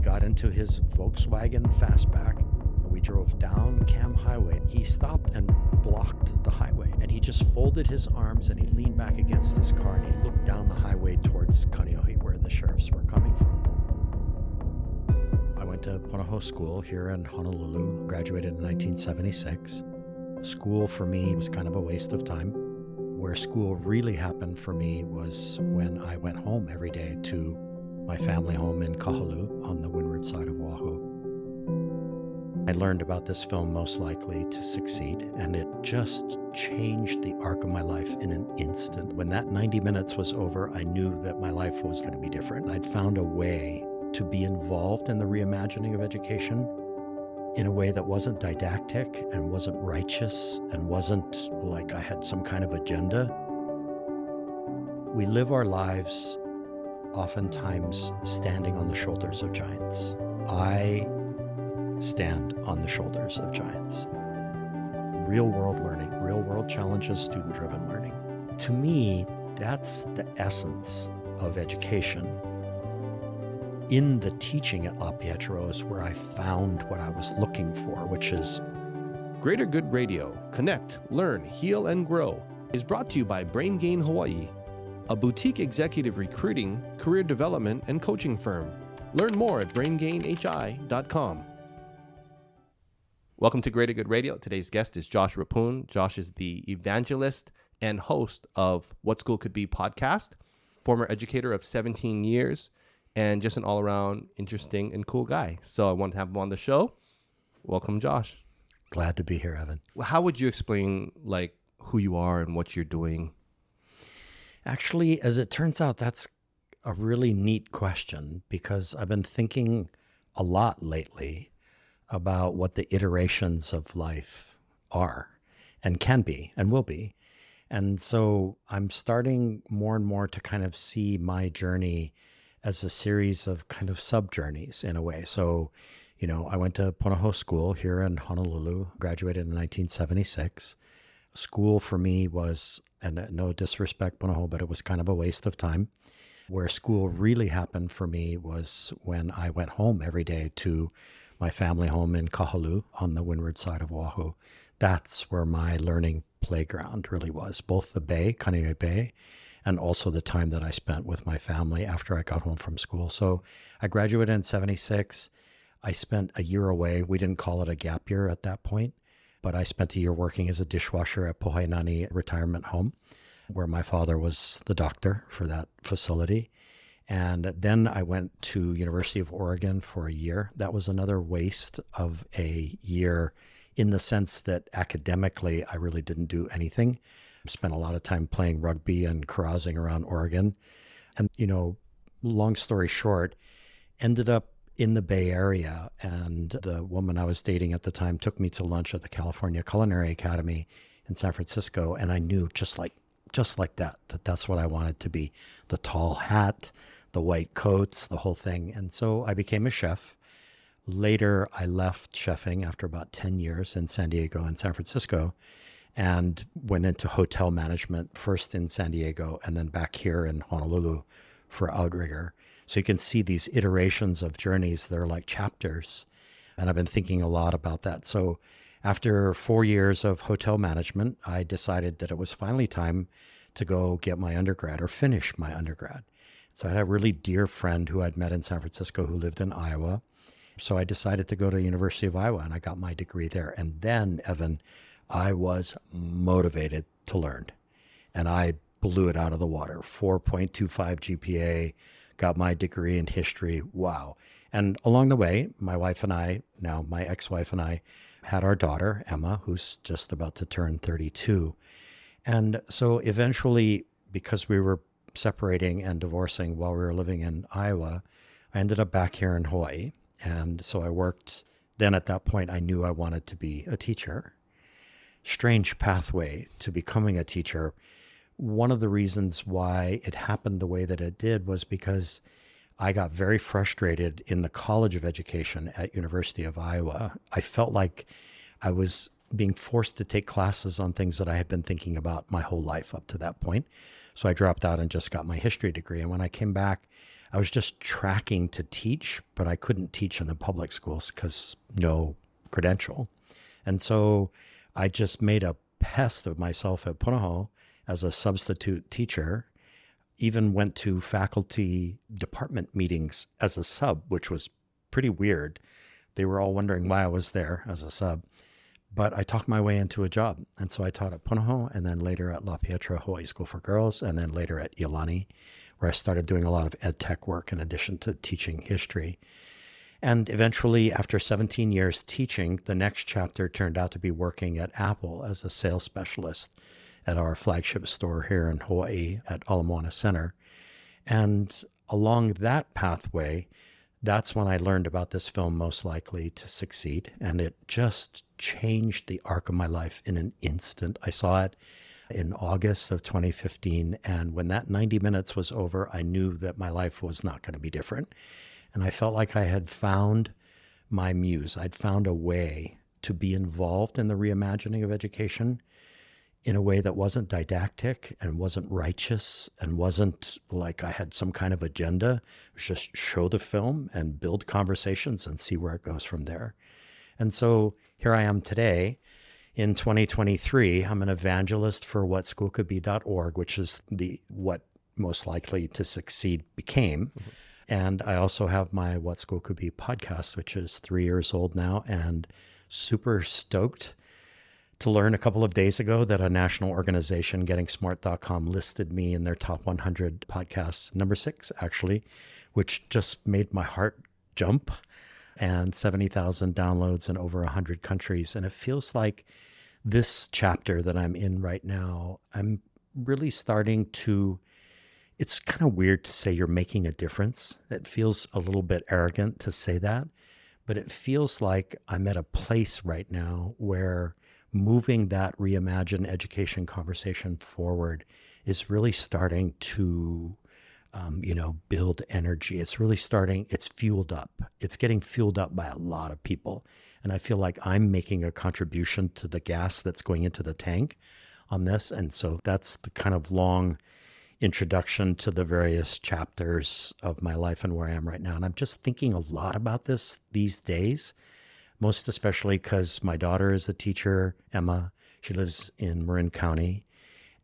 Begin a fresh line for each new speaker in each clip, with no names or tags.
got into his Volkswagen Fastback and we drove down Cam Highway. He stopped and blocked the highway, and he just folded his arms and he leaned back against his car and he looked down the highway towards Kaneohe, where the sheriffs were coming from. I went to Punahou School here in Honolulu, graduated in 1976. School for me was kind of a waste of time. Where school really happened for me was when I went home every day to my family home in Kahalu on the windward side of Oahu. I learned about this film Most Likely to Succeed, and it just changed the arc of my life in an instant. When that 90 minutes was over, I knew that my life was going to be different. I'd found a way to be involved in the reimagining of education in a way that wasn't didactic and wasn't righteous and wasn't like I had some kind of agenda. We live our lives oftentimes standing on the shoulders of giants. I stand on the shoulders of giants. Real world learning, real world challenges, student-driven learning. To me, that's the essence of education. In the teaching at La Pietra is where I found what I was looking for, which is
Greater Good Radio. Connect, learn, heal, and grow is brought to you by Brain Gain Hawaii, a boutique executive recruiting, career development, and coaching firm. Learn more at braingainhi.com. Welcome to Greater Good Radio. Today's guest is Josh Reppun. Josh is the evangelist and host of What School Could Be podcast, former educator of 17 years, and just an all-around interesting and cool guy. So I want to have him on the show. Welcome, Josh.
Glad to be here, Evan.
How would you explain like who you are and what you're doing?
Actually, as it turns out, that's a really neat question, because I've been thinking a lot lately about what the iterations of life are and can be and will be. And so I'm starting more and more to kind of see my journey as a series of kind of sub-journeys in a way. So, you know, I went to Punahou School here in Honolulu, graduated in 1976. School for me was, and no disrespect, Punahou, but it was kind of a waste of time. Where school really happened for me was when I went home every day to my family home in Kahalu on the windward side of Oahu. That's where my learning playground really was, both the bay, Kaneohe Bay, and also the time that I spent with my family after I got home from school. So I graduated in 76. I spent a year away. We didn't call it a gap year at that point, but I spent a year working as a dishwasher at Pohainani Retirement Home, where my father was the doctor for that facility. And then I went to University of Oregon for a year. That was another waste of a year in the sense that academically, I really didn't do anything. Spent a lot of time playing rugby and carousing around Oregon. And, you know, long story short, ended up in the Bay Area. And the woman I was dating at the time took me to lunch at the California Culinary Academy in San Francisco. And I knew just like that that's what I wanted to be. The tall hat, the white coats, the whole thing. And so I became a chef. Later, I left chefing after about 10 years in San Diego and San Francisco, and went into hotel management, first in San Diego and then back here in Honolulu for Outrigger. So you can see these iterations of journeys. They're like chapters. And I've been thinking a lot about that. So after 4 years of hotel management, I decided that it was finally time to go get my undergrad or finish my undergrad. So I had a really dear friend who I'd met in San Francisco who lived in Iowa. So I decided to go to the University of Iowa, and I got my degree there. And then, Evan, I was motivated to learn, and I blew it out of the water. 4.25 GPA, got my degree in history. Wow. And along the way, my wife and I, now my ex-wife and I, had our daughter, Emma, who's just about to turn 32. And so eventually, because we were separating and divorcing while we were living in Iowa, I ended up back here in Hawaii. And so I worked. Then at that point, I knew I wanted to be a teacher. Strange pathway to becoming a teacher. One of the reasons why it happened the way that it did was because I got very frustrated in the College of Education at University of Iowa. I felt like I was being forced to take classes on things that I had been thinking about my whole life up to that point. So I dropped out and just got my history degree. And when I came back, I was just tracking to teach, but I couldn't teach in the public schools because no credential. And so I just made a pest of myself at Punahou as a substitute teacher, even went to faculty department meetings as a sub, which was pretty weird. They were all wondering why I was there as a sub. But I talked my way into a job. And so I taught at Punahou, and then later at La Pietra Hawaii School for Girls, and then later at Iolani, where I started doing a lot of ed tech work in addition to teaching history. And eventually, after 17 years teaching, the next chapter turned out to be working at Apple as a sales specialist at our flagship store here in Hawaii at Ala Moana Center. And along that pathway, that's when I learned about this film, Most Likely to Succeed. And it just changed the arc of my life in an instant. I saw it in August of 2015. And when that 90 minutes was over, I knew that my life was not going to be different. And I felt like I had found my muse. I'd found a way to be involved in the reimagining of education in a way that wasn't didactic and wasn't righteous and wasn't like I had some kind of agenda. It was just show the film and build conversations and see where it goes from there. And so here I am today in 2023. I'm an evangelist for whatschoolcouldbe.org, which is what Most Likely to Succeed became. Mm-hmm. And I also have my What School Could Be podcast, which is 3 years old now, and super stoked to learn a couple of days ago that a national organization, GettingSmart.com, listed me in their top 100 podcasts, number 6, actually, which just made my heart jump, and 70,000 downloads in over 100 countries. And it feels like this chapter that I'm in right now, I'm really starting to, it's kind of weird to say you're making a difference. It feels a little bit arrogant to say that, but it feels like I'm at a place right now where moving that reimagine education conversation forward is really starting to, build energy. It's really starting, it's fueled up. It's getting fueled up by a lot of people. And I feel like I'm making a contribution to the gas that's going into the tank on this. And so that's the kind of long introduction to the various chapters of my life and where I am right now. And I'm just thinking a lot about this these days, most especially because my daughter is a teacher, Emma. She lives in Marin County,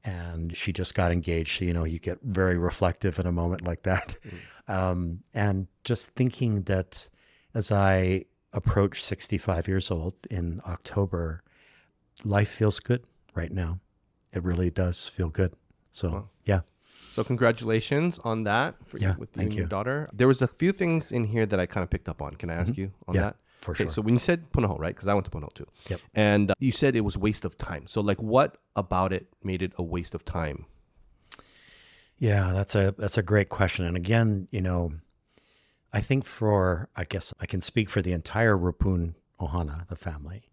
and she just got engaged. So, you get very reflective in a moment like that. And just thinking that as I approach 65 years old in October, life feels good right now. It really does feel good. So,
wow.
Yeah.
So congratulations on that with you and your daughter. There was a few things in here that I kind of picked up on. Can I ask you on that?
For sure.
So when you said Punahou, right? Because I went to Punahou too.
Yep.
And you said it was waste of time. So what about it made it a waste of time?
Yeah, that's a great question. And again, I think I guess I can speak for the entire Reppun Ohana, the family.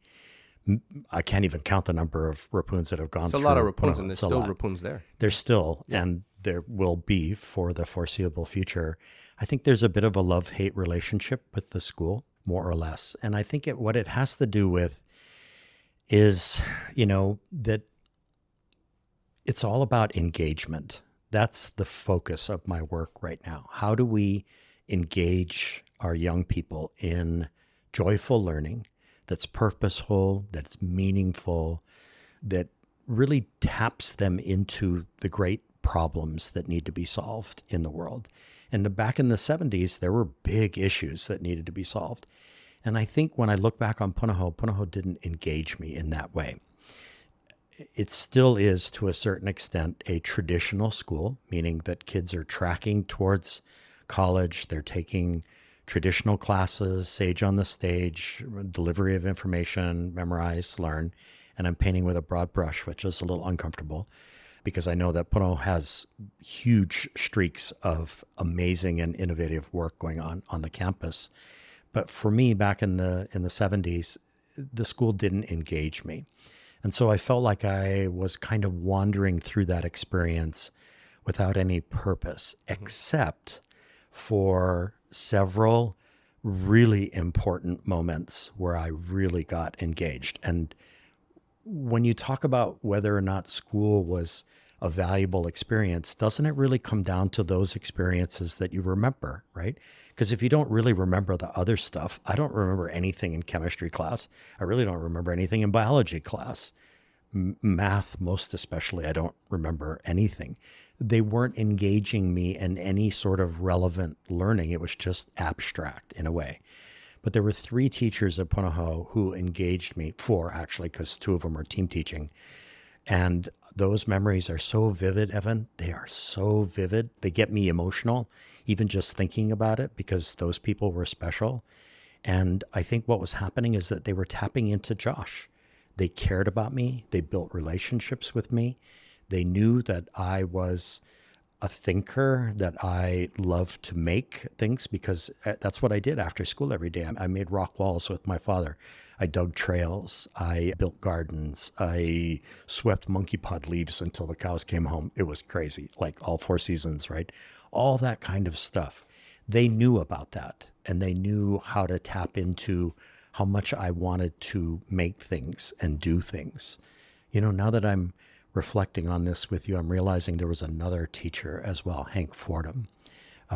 I can't even count the number of Reppuns that have gone through.
It's a lot of Reppuns, and there's
still
Reppuns there.
There's still, and there will be for the foreseeable future. I think there's a bit of a love-hate relationship with the school, more or less. And I think what it has to do with is, that it's all about engagement. That's the focus of my work right now. How do we engage our young people in joyful learning that's purposeful, that's meaningful, that really taps them into the great problems that need to be solved in the world. And back in the 70s, there were big issues that needed to be solved. And I think when I look back on Punahou didn't engage me in that way. It still is, to a certain extent, a traditional school, meaning that kids are tracking towards college. They're taking traditional classes, sage on the stage, delivery of information, memorize, learn. And I'm painting with a broad brush, which is a little uncomfortable because I know that Punahou has huge streaks of amazing and innovative work going on the campus. But for me, back in the 70s, the school didn't engage me. And so I felt like I was kind of wandering through that experience without any purpose, except for several really important moments where I really got engaged. And when you talk about whether or not school was a valuable experience, doesn't it really come down to those experiences that you remember, right? Because if you don't really remember the other stuff, I don't remember anything in chemistry class. I really don't remember anything in biology class. Math, most especially, I don't remember anything. They weren't engaging me in any sort of relevant learning. It was just abstract in a way. But there were 3 teachers at Punahou who engaged me, 4 actually, because 2 of them are team teaching. And those memories are so vivid, Evan. They are so vivid. They get me emotional, even just thinking about it, because those people were special. And I think what was happening is that they were tapping into Josh. They cared about me. They built relationships with me. They knew that I was a thinker, that I loved to make things, because that's what I did after school every day. I made rock walls with my father. I dug trails. I built gardens. I swept monkey pod leaves until the cows came home. It was crazy, like all 4 seasons, right? All that kind of stuff. They knew about that, and they knew how to tap into how much I wanted to make things and do things. You know, now that I'm reflecting on this with you, I'm realizing there was another teacher as well, Hank Fordham,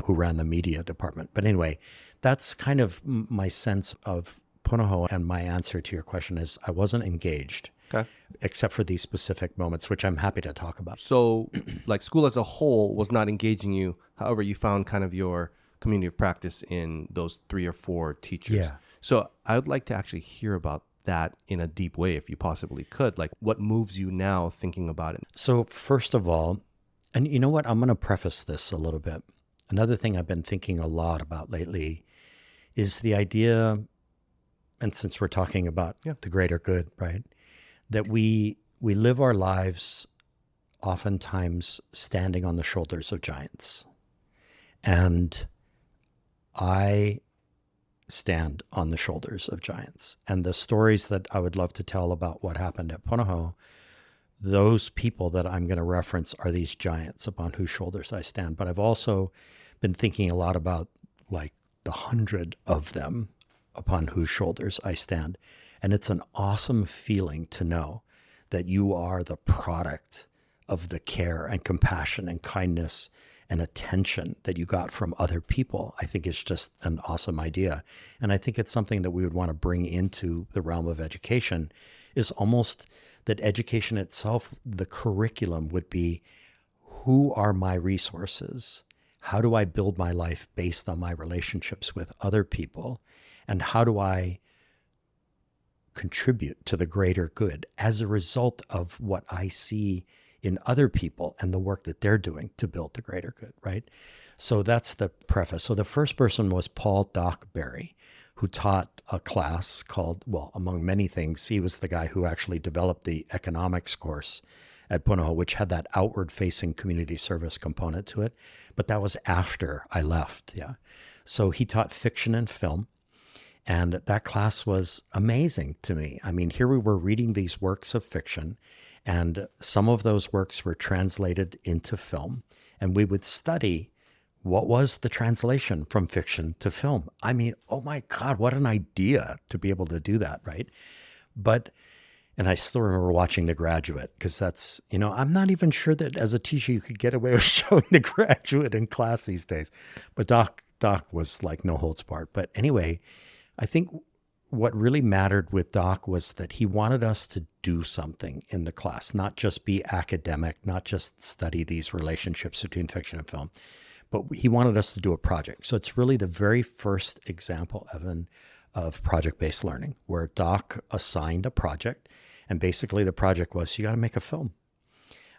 who ran the media department. But anyway, that's kind of my sense of Punahou, and my answer to your question is I wasn't engaged,
Okay.
except for these specific moments, which I'm happy to talk about.
So like school as a whole was not engaging you. However, you found kind of your community of practice in those 3 or 4 teachers.
Yeah.
So I would like to actually hear about that in a deep way, if you possibly could. Like, what moves you now thinking about it?
So first of all, and you know what, I'm going to preface this a little bit. Another thing I've been thinking a lot about lately is the idea, and since we're talking about the greater good, right, that we live our lives oftentimes standing on the shoulders of giants. And I stand on the shoulders of giants. And the stories that I would love to tell about what happened at Punahou, those people that I'm going to reference are these giants upon whose shoulders I stand. But I've also been thinking a lot about like the 100 of them upon whose shoulders I stand. And it's an awesome feeling to know that you are the product of the care and compassion and kindness and attention that you got from other people. I think it's just an awesome idea. And I think it's something that we would want to bring into the realm of education, is almost that education itself, the curriculum would be, who are my resources? How do I build my life based on my relationships with other people? And how do I contribute to the greater good as a result of what I see in other people and the work that they're doing to build the greater good, right? So that's the preface. So the first person was Paul Doc Berry, who taught a class called, well, among many things, he was the guy who actually developed the economics course at Punahou, which had that outward-facing community service component to it. But that was after I left, yeah. So he taught fiction and film. And that class was amazing to me. I mean, here we were reading these works of fiction, and some of those works were translated into film, and we would study what was the translation from fiction to film. I mean, oh my God, what an idea to be able to do that, right? And I still remember watching The Graduate, because that's, you know, I'm not even sure that as a teacher you could get away with showing The Graduate in class these days. But Doc was like no holds barred. But anyway, I think what really mattered with Doc was that he wanted us to do something in the class, not just be academic, not just study these relationships between fiction and film, but he wanted us to do a project. So it's really the very first example, Evan, of project-based learning, where Doc assigned a project, and basically the project was, you got to make a film,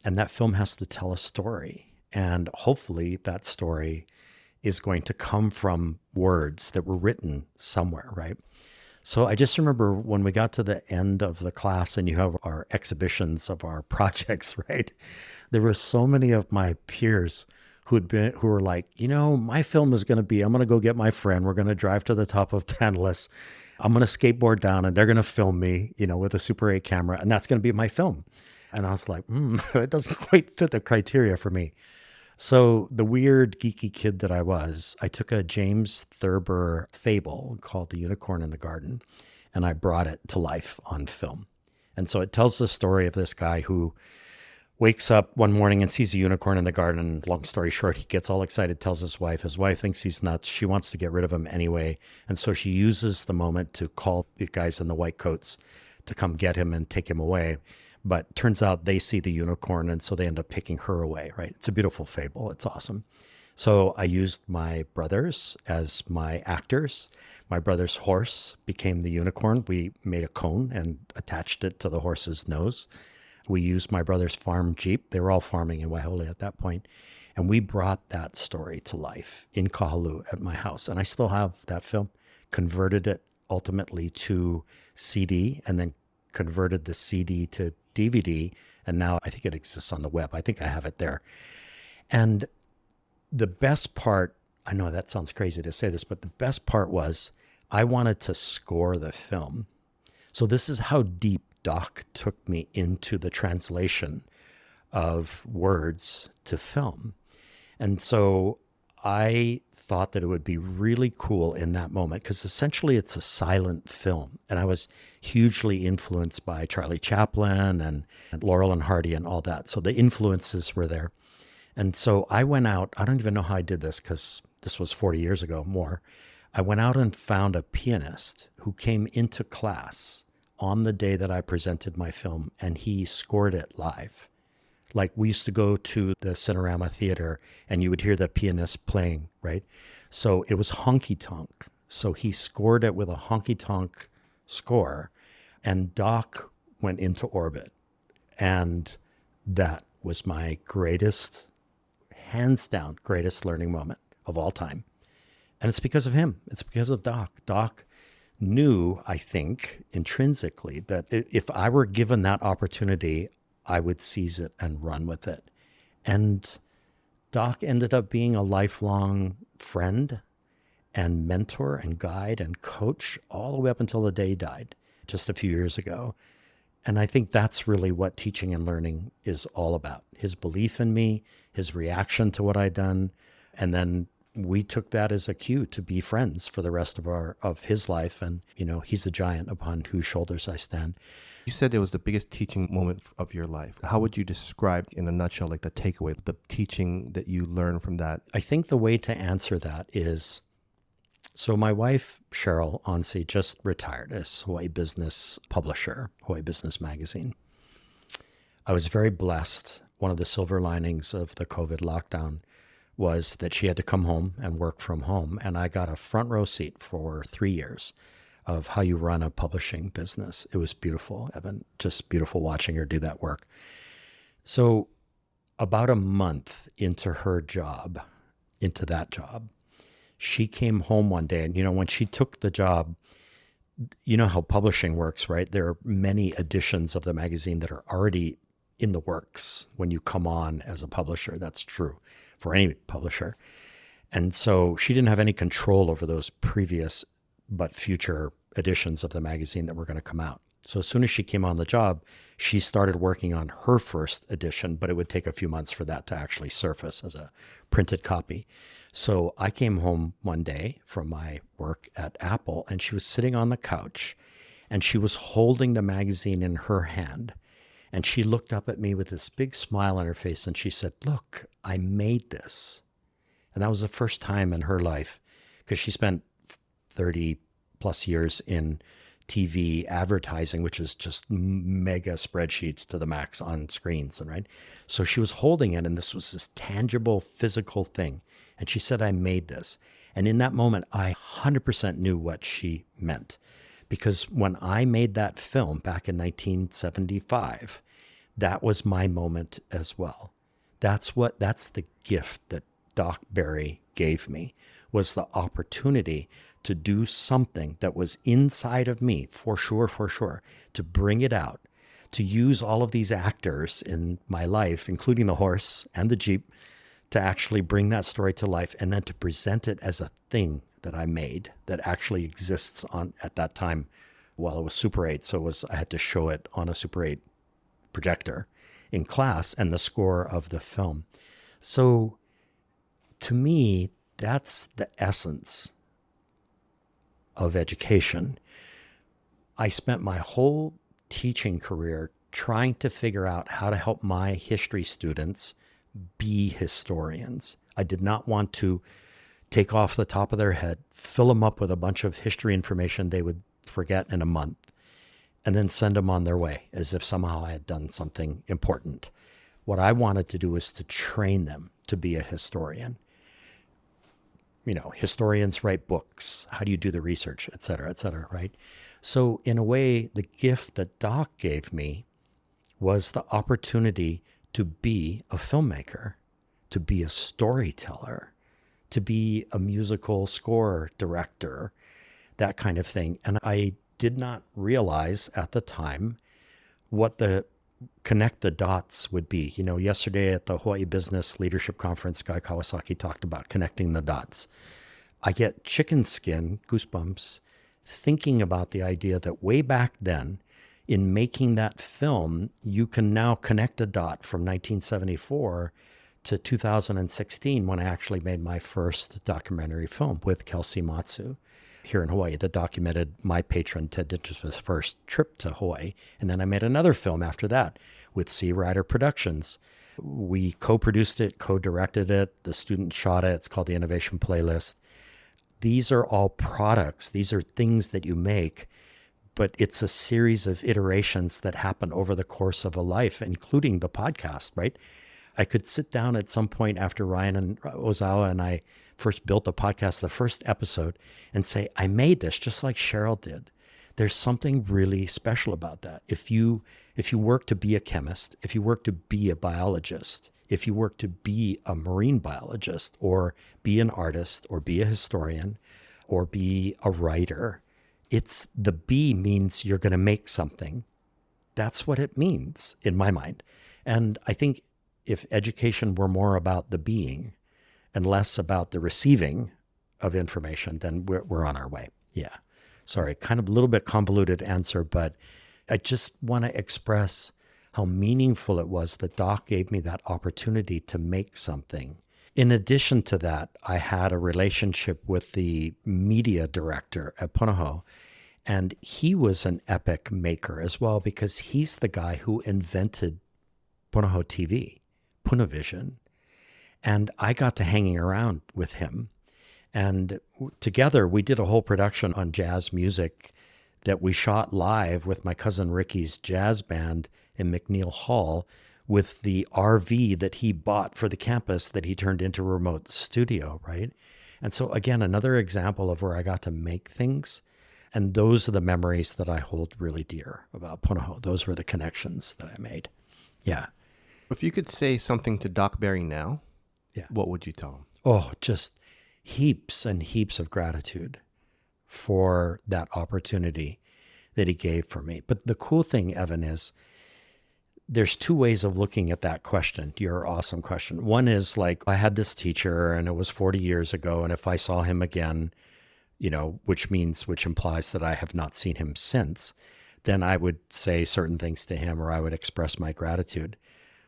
and that film has to tell a story, and hopefully that story is going to come from words that were written somewhere, right? So I just remember when we got to the end of the class and you have our exhibitions of our projects, right? There were so many of my peers who were like, you know, my film is going to be, I'm going to go get my friend. We're going to drive to the top of Tantalus. I'm going to skateboard down and they're going to film me, you know, with a Super 8 camera. And that's going to be my film. And I was like, that doesn't quite fit the criteria for me. So the weird geeky kid that I was, I took a James Thurber fable called The Unicorn in the Garden, and I brought it to life on film. And so it tells the story of this guy who wakes up one morning and sees a unicorn in the garden. Long story short, he gets all excited, tells his wife. His wife thinks he's nuts. She wants to get rid of him anyway. And so she uses the moment to call the guys in the white coats to come get him and take him away. But turns out they see the unicorn, and so they end up taking her away, right? It's a beautiful fable. It's awesome. So I used my brothers as my actors. My brother's horse became the unicorn. We made a cone and attached it to the horse's nose. We used my brother's farm Jeep. They were all farming in Wailua at that point. And we brought that story to life in Kahalu at my house. And I still have that film, converted it ultimately to CD, and then converted the CD to DVD. And now I think it exists on the web. I think I have it there. And the best part, I know that sounds crazy to say this, but the best part was I wanted to score the film. So this is how deep Doc took me into the translation of words to film. And so I thought that it would be really cool in that moment, because essentially it's a silent film. And I was hugely influenced by Charlie Chaplin and Laurel and Hardy and all that. So the influences were there. And so I went out, I don't even know how I did this because this was 40 years ago, more. I went out and found a pianist who came into class on the day that I presented my film, and he scored it live. Like, we used to go to the Cinerama Theater and you would hear the pianist playing, right? So it was honky tonk. So he scored it with a honky tonk score, and Doc went into orbit. And that was my greatest, hands down, greatest learning moment of all time. And it's because of him. It's because of Doc. Doc knew, I think, intrinsically, that if I were given that opportunity, I would seize it and run with it. And Doc ended up being a lifelong friend and mentor and guide and coach all the way up until the day he died just a few years ago. And I think that's really what teaching and learning is all about. His belief in me, his reaction to what I'd done, and then we took that as a cue to be friends for the rest of his life. And, you know, he's a giant upon whose shoulders I stand.
You said it was the biggest teaching moment of your life. How would you describe, in a nutshell, like the takeaway, the teaching that you learned from that?
I think the way to answer that is, so my wife, Cheryl Onsi, just retired as Hawaii business publisher, Hawaii Business Magazine. I was very blessed. One of the silver linings of the COVID lockdown was that she had to come home and work from home. And I got a front row seat for 3 years of how you run a publishing business. It was beautiful, Evan, just beautiful watching her do that work. So about a month into that job, she came home one day. And, you know, when she took the job, you know how publishing works, right? There are many editions of the magazine that are already in the works when you come on as a publisher. That's true for any publisher. And so she didn't have any control over those previous but future editions of the magazine that were going to come out. So as soon as she came on the job, she started working on her first edition, but it would take a few months for that to actually surface as a printed copy. So I came home one day from my work at Apple, and she was sitting on the couch, and she was holding the magazine in her hand. And she looked up at me with this big smile on her face, and she said, "Look, I made this." And that was the first time in her life, because she spent 30 plus years in TV advertising, which is just mega spreadsheets to the max on screens, and right? So she was holding it, and this was this tangible physical thing. And she said, "I made this." And in that moment, I 100% knew what she meant. Because when I made that film back in 1975, that was my moment as well. That's the gift that Doc Berry gave me, was the opportunity to do something that was inside of me, for sure, to bring it out, to use all of these actors in my life, including the horse and the Jeep, to actually bring that story to life, and then to present it as a thing that I made that actually exists on at that time. Well, it was Super 8, so I had to show it on a Super 8 projector in class, and the score of the film. So to me, that's the essence of education. I spent my whole teaching career trying to figure out how to help my history students be historians. I did not want to take off the top of their head, fill them up with a bunch of history information they would forget in a month, and then send them on their way as if somehow I had done something important. What I wanted to do was to train them to be a historian. You know, historians write books. How do you do the research, et cetera, right? So in a way, the gift that Doc gave me was the opportunity to be a filmmaker, to be a storyteller, to be a musical score director, that kind of thing. And I did not realize at the time what the connect the dots would be. You know, yesterday at the Hawaii Business Leadership Conference, Guy Kawasaki talked about connecting the dots. I get chicken skin, goosebumps, thinking about the idea that way back then, in making that film, you can now connect a dot from 1974 to 2016 when I actually made my first documentary film with Kelsey Matsu here in Hawaii that documented my patron Ted Dintersmith's first trip to Hawaii. And then I made another film after that with Sea Rider Productions. We co-produced it, co-directed it. The student shot it. It's called the Innovation Playlist. These are all products. These are things that you make, but it's a series of iterations that happen over the course of a life, including the podcast, right? I could sit down at some point after Ryan and Ozawa and I first built the podcast, the first episode, and say, I made this just like Cheryl did. There's something really special about that. If you work to be a chemist, if you work to be a biologist, if you work to be a marine biologist or be an artist or be a historian or be a writer, it's the B means you're going to make something. That's what it means in my mind. And I think if education were more about the being and less about the receiving of information, then we're on our way. Yeah. Sorry, kind of a little bit convoluted answer, but I just want to express how meaningful it was that Doc gave me that opportunity to make something. In addition to that, I had a relationship with the media director at Punahou, and he was an epic maker as well because he's the guy who invented Punahou TV, Punavision. And I got to hanging around with him. And together we did a whole production on jazz music that we shot live with my cousin Ricky's jazz band in McNeil Hall with the RV that he bought for the campus that he turned into a remote studio, right? And so again, another example of where I got to make things. And those are the memories that I hold really dear about Punahou. Those were the connections that I made. Yeah.
If you could say something to Doc Barry now,
yeah,
what would you tell him?
Oh, just heaps and heaps of gratitude for that opportunity that he gave for me. But the cool thing, Evan, is there's two ways of looking at that question, your awesome question. One is like, I had this teacher and it was 40 years ago. And if I saw him again, you know, which implies that I have not seen him since, then I would say certain things to him or I would express my gratitude.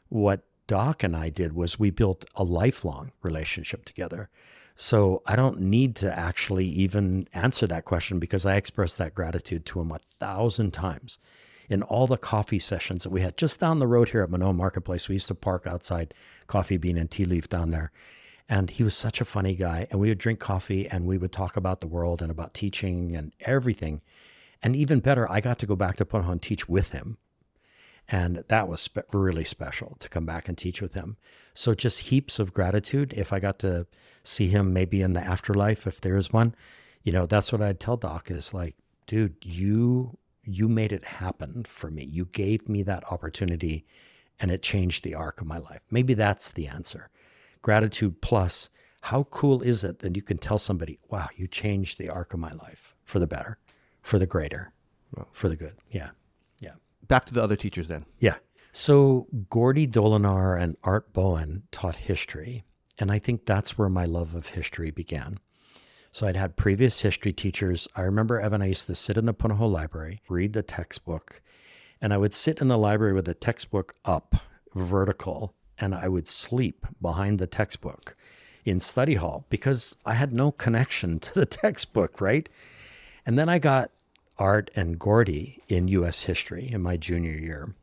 What Doc and I did was we built a lifelong relationship together. So I don't need to actually even answer that question because I expressed that gratitude to him 1,000 times in all the coffee sessions that we had just down the road here at Manoa Marketplace. We used to park outside Coffee Bean and Tea Leaf down there. And he was such a funny guy. And we would drink coffee and we would talk about the world and about teaching and everything. And even better, I got to go back to Punahou and teach with him. And that was really special to come back and teach with him. So just heaps of gratitude. If I got to see him maybe in the afterlife, if there is one, you know, that's what I'd tell Doc is like, dude, you made it happen for me. You gave me that opportunity and it changed the arc of my life. Maybe that's the answer. Gratitude plus, how cool is it that you can tell somebody, wow, you changed the arc of my life for the better, for the greater, for the good. Yeah. Yeah.
Back to the other teachers then.
Yeah. So Gordy, Dolinar, and Art Bowen taught history. And I think that's where my love of history began. So I'd had previous history teachers. I remember, Evan, I used to sit in the Punahou library, read the textbook, and I would sit in the library with the textbook up, vertical, and I would sleep behind the textbook in study hall because I had no connection to the textbook, right? And then I got Art and Gordy in U.S. history in my junior year.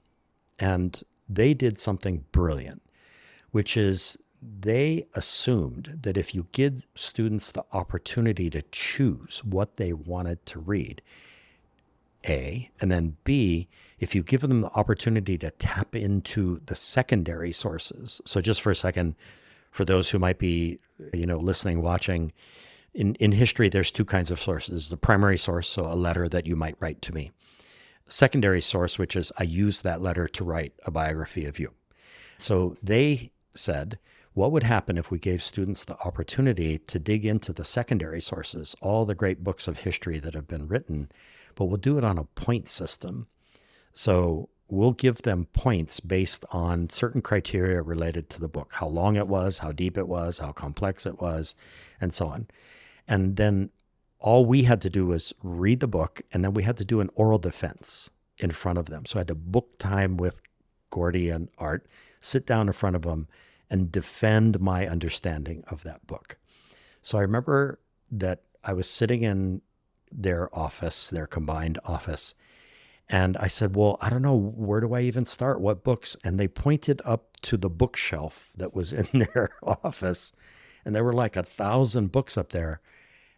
And they did something brilliant, which is they assumed that if you give students the opportunity to choose what they wanted to read, A, and then B, if you give them the opportunity to tap into the secondary sources. So just for a second, for those who might be, listening, watching, in history, there's two kinds of sources. The primary source, so a letter that you might write to me. Secondary source, which is I use that letter to write a biography of you. So they said, what would happen if we gave students the opportunity to dig into the secondary sources, all the great books of history that have been written, but we'll do it on a point system. So we'll give them points based on certain criteria related to the book, how long it was, how deep it was, how complex it was, and so on. And then all we had to do was read the book, and then we had to do an oral defense in front of them. So I had to book time with Gordy and Art, sit down in front of them, and defend my understanding of that book. So I remember that I was sitting in their office, their combined office, and I said, well, I don't know, where do I even start? What books? And they pointed up to the bookshelf that was in their office, and there were like 1,000 books up there.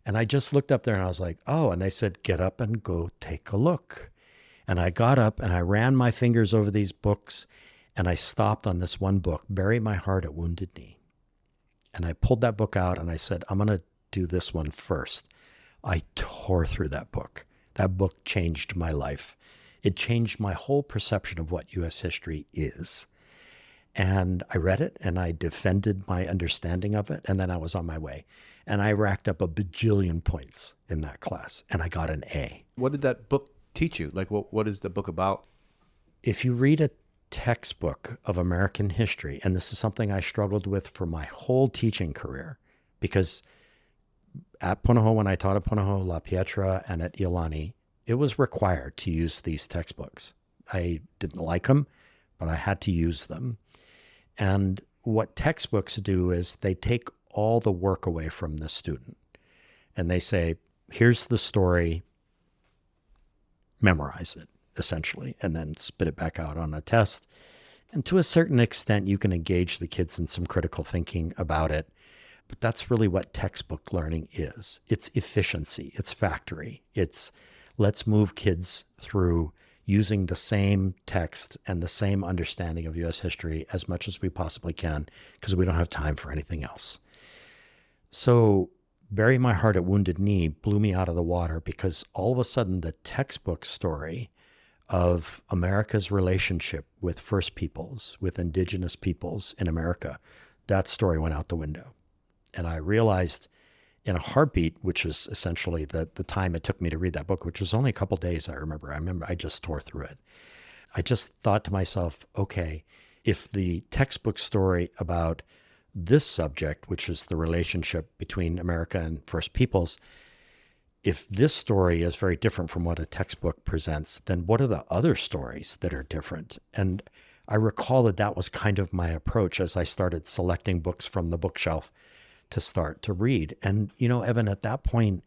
And I just looked up there and I was like, oh, and they said, get up and go take a look. And I got up and I ran my fingers over these books, and I stopped on this one book, Bury My Heart at Wounded Knee. And I pulled that book out and I said, I'm going to do this one first. I tore through that book. That book changed my life. It changed my whole perception of what U.S. history is. And I read it and I defended my understanding of it. And then I was on my way. And I racked up a bajillion points in that class and I got an A.
What did that book teach you? Like, what is the book about?
If you read a textbook of American history, and this is something I struggled with for my whole teaching career, because at Punahou, when I taught at Punahou, La Pietra, and at Iolani, it was required to use these textbooks. I didn't like them, but I had to use them. And what textbooks do is they take all the work away from the student. And they say, here's the story, memorize it, essentially, and then spit it back out on a test. And to a certain extent, you can engage the kids in some critical thinking about it. But that's really what textbook learning is. It's efficiency. It's factory. It's let's move kids through using the same text and the same understanding of U.S. history as much as we possibly can, because we don't have time for anything else. So Bury My Heart at Wounded Knee blew me out of the water, because all of a sudden the textbook story of America's relationship with First Peoples, with indigenous peoples in America, that story went out the window. And I realized in a heartbeat, which is essentially the time it took me to read that book, which was only a couple days, I remember I just tore through it. I just thought to myself, okay, if the textbook story about this subject, which is the relationship between America and First Peoples, if this story is very different from what a textbook presents, then what are the other stories that are different? And I recall that was kind of my approach as I started selecting books from the bookshelf to start to read. And, Evan, at that point,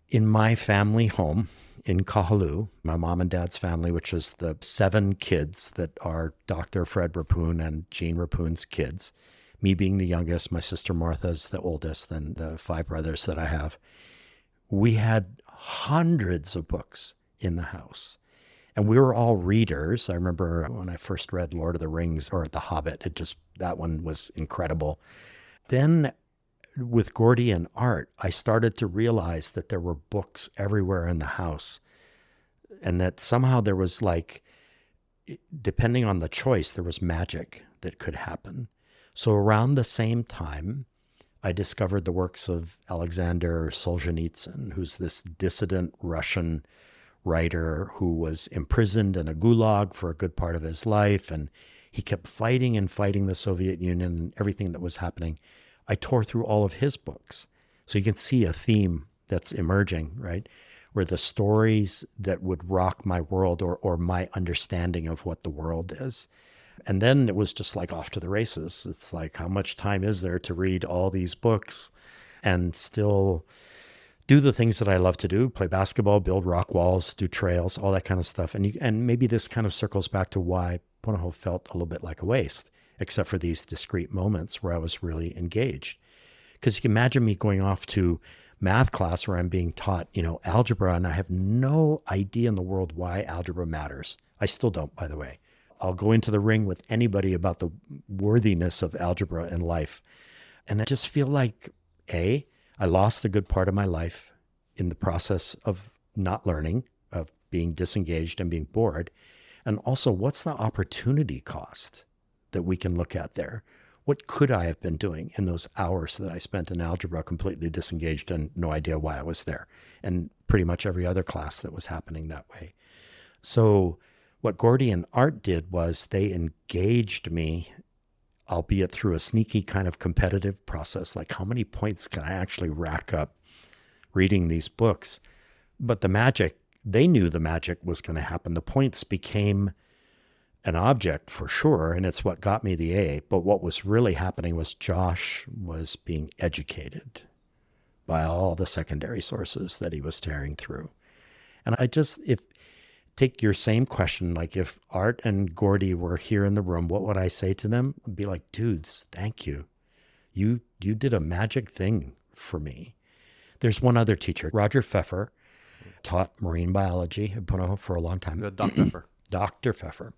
in my family home in Kahaluu, my mom and dad's family, which is the 7 kids that are Dr. Fred Reppun and Jean Reppun's kids, me being the youngest, my sister Martha's the oldest, and the 5 brothers that I have, we had hundreds of books in the house. And we were all readers. I remember when I first read Lord of the Rings or The Hobbit, that one was incredible. Then with Gordy and Art, I started to realize that there were books everywhere in the house, and that somehow there was, like, depending on the choice, there was magic that could happen. So around the same time, I discovered the works of Aleksandr Solzhenitsyn, who's this dissident Russian writer who was imprisoned in a gulag for a good part of his life, and he kept fighting and fighting the Soviet Union and everything that was happening. I tore through all of his books. So you can see a theme that's emerging, right? Where the stories that would rock my world or my understanding of what the world is. And then it was just like off to the races. It's like, how much time is there to read all these books and still do the things that I love to do, play basketball, build rock walls, do trails, all that kind of stuff. And maybe this kind of circles back to why Punahou felt a little bit like a waste, except for these discrete moments where I was really engaged. Because you can imagine me going off to math class where I'm being taught, algebra, and I have no idea in the world why algebra matters. I still don't, by the way. I'll go into the ring with anybody about the worthiness of algebra in life. And I just feel like, I lost a good part of my life in the process of not learning, of being disengaged and being bored. And also, what's the opportunity cost that we can look at there? What could I have been doing in those hours that I spent in algebra completely disengaged and no idea why I was there? And pretty much every other class that was happening that way. So what Gordy and Art did was they engaged me, albeit through a sneaky kind of competitive process, like how many points can I actually rack up reading these books? But the magic, they knew the magic was going to happen. The points became an object for sure, and it's what got me the A. But what was really happening was Josh was being educated by all the secondary sources that he was tearing through. And take your same question, like if Art and Gordy were here in the room, what would I say to them? I'd be like, dudes, thank you. You did a magic thing for me. There's one other teacher, Roger Pfeffer, taught marine biology at Punahou for a long time.
Dr. Pfeffer.
Dr. Pfeffer.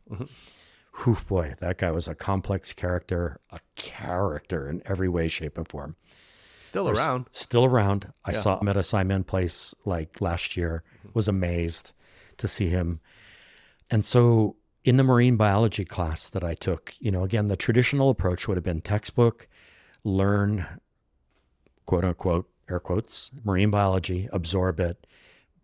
Whew, boy, that guy was a complex character, in every way, shape, and form.
Still around.
Still around. I saw him at a Simon Place like last year, was amazed to see him. And so in the marine biology class that I took, again, the traditional approach would have been textbook, learn, quote unquote, air quotes, marine biology, absorb it,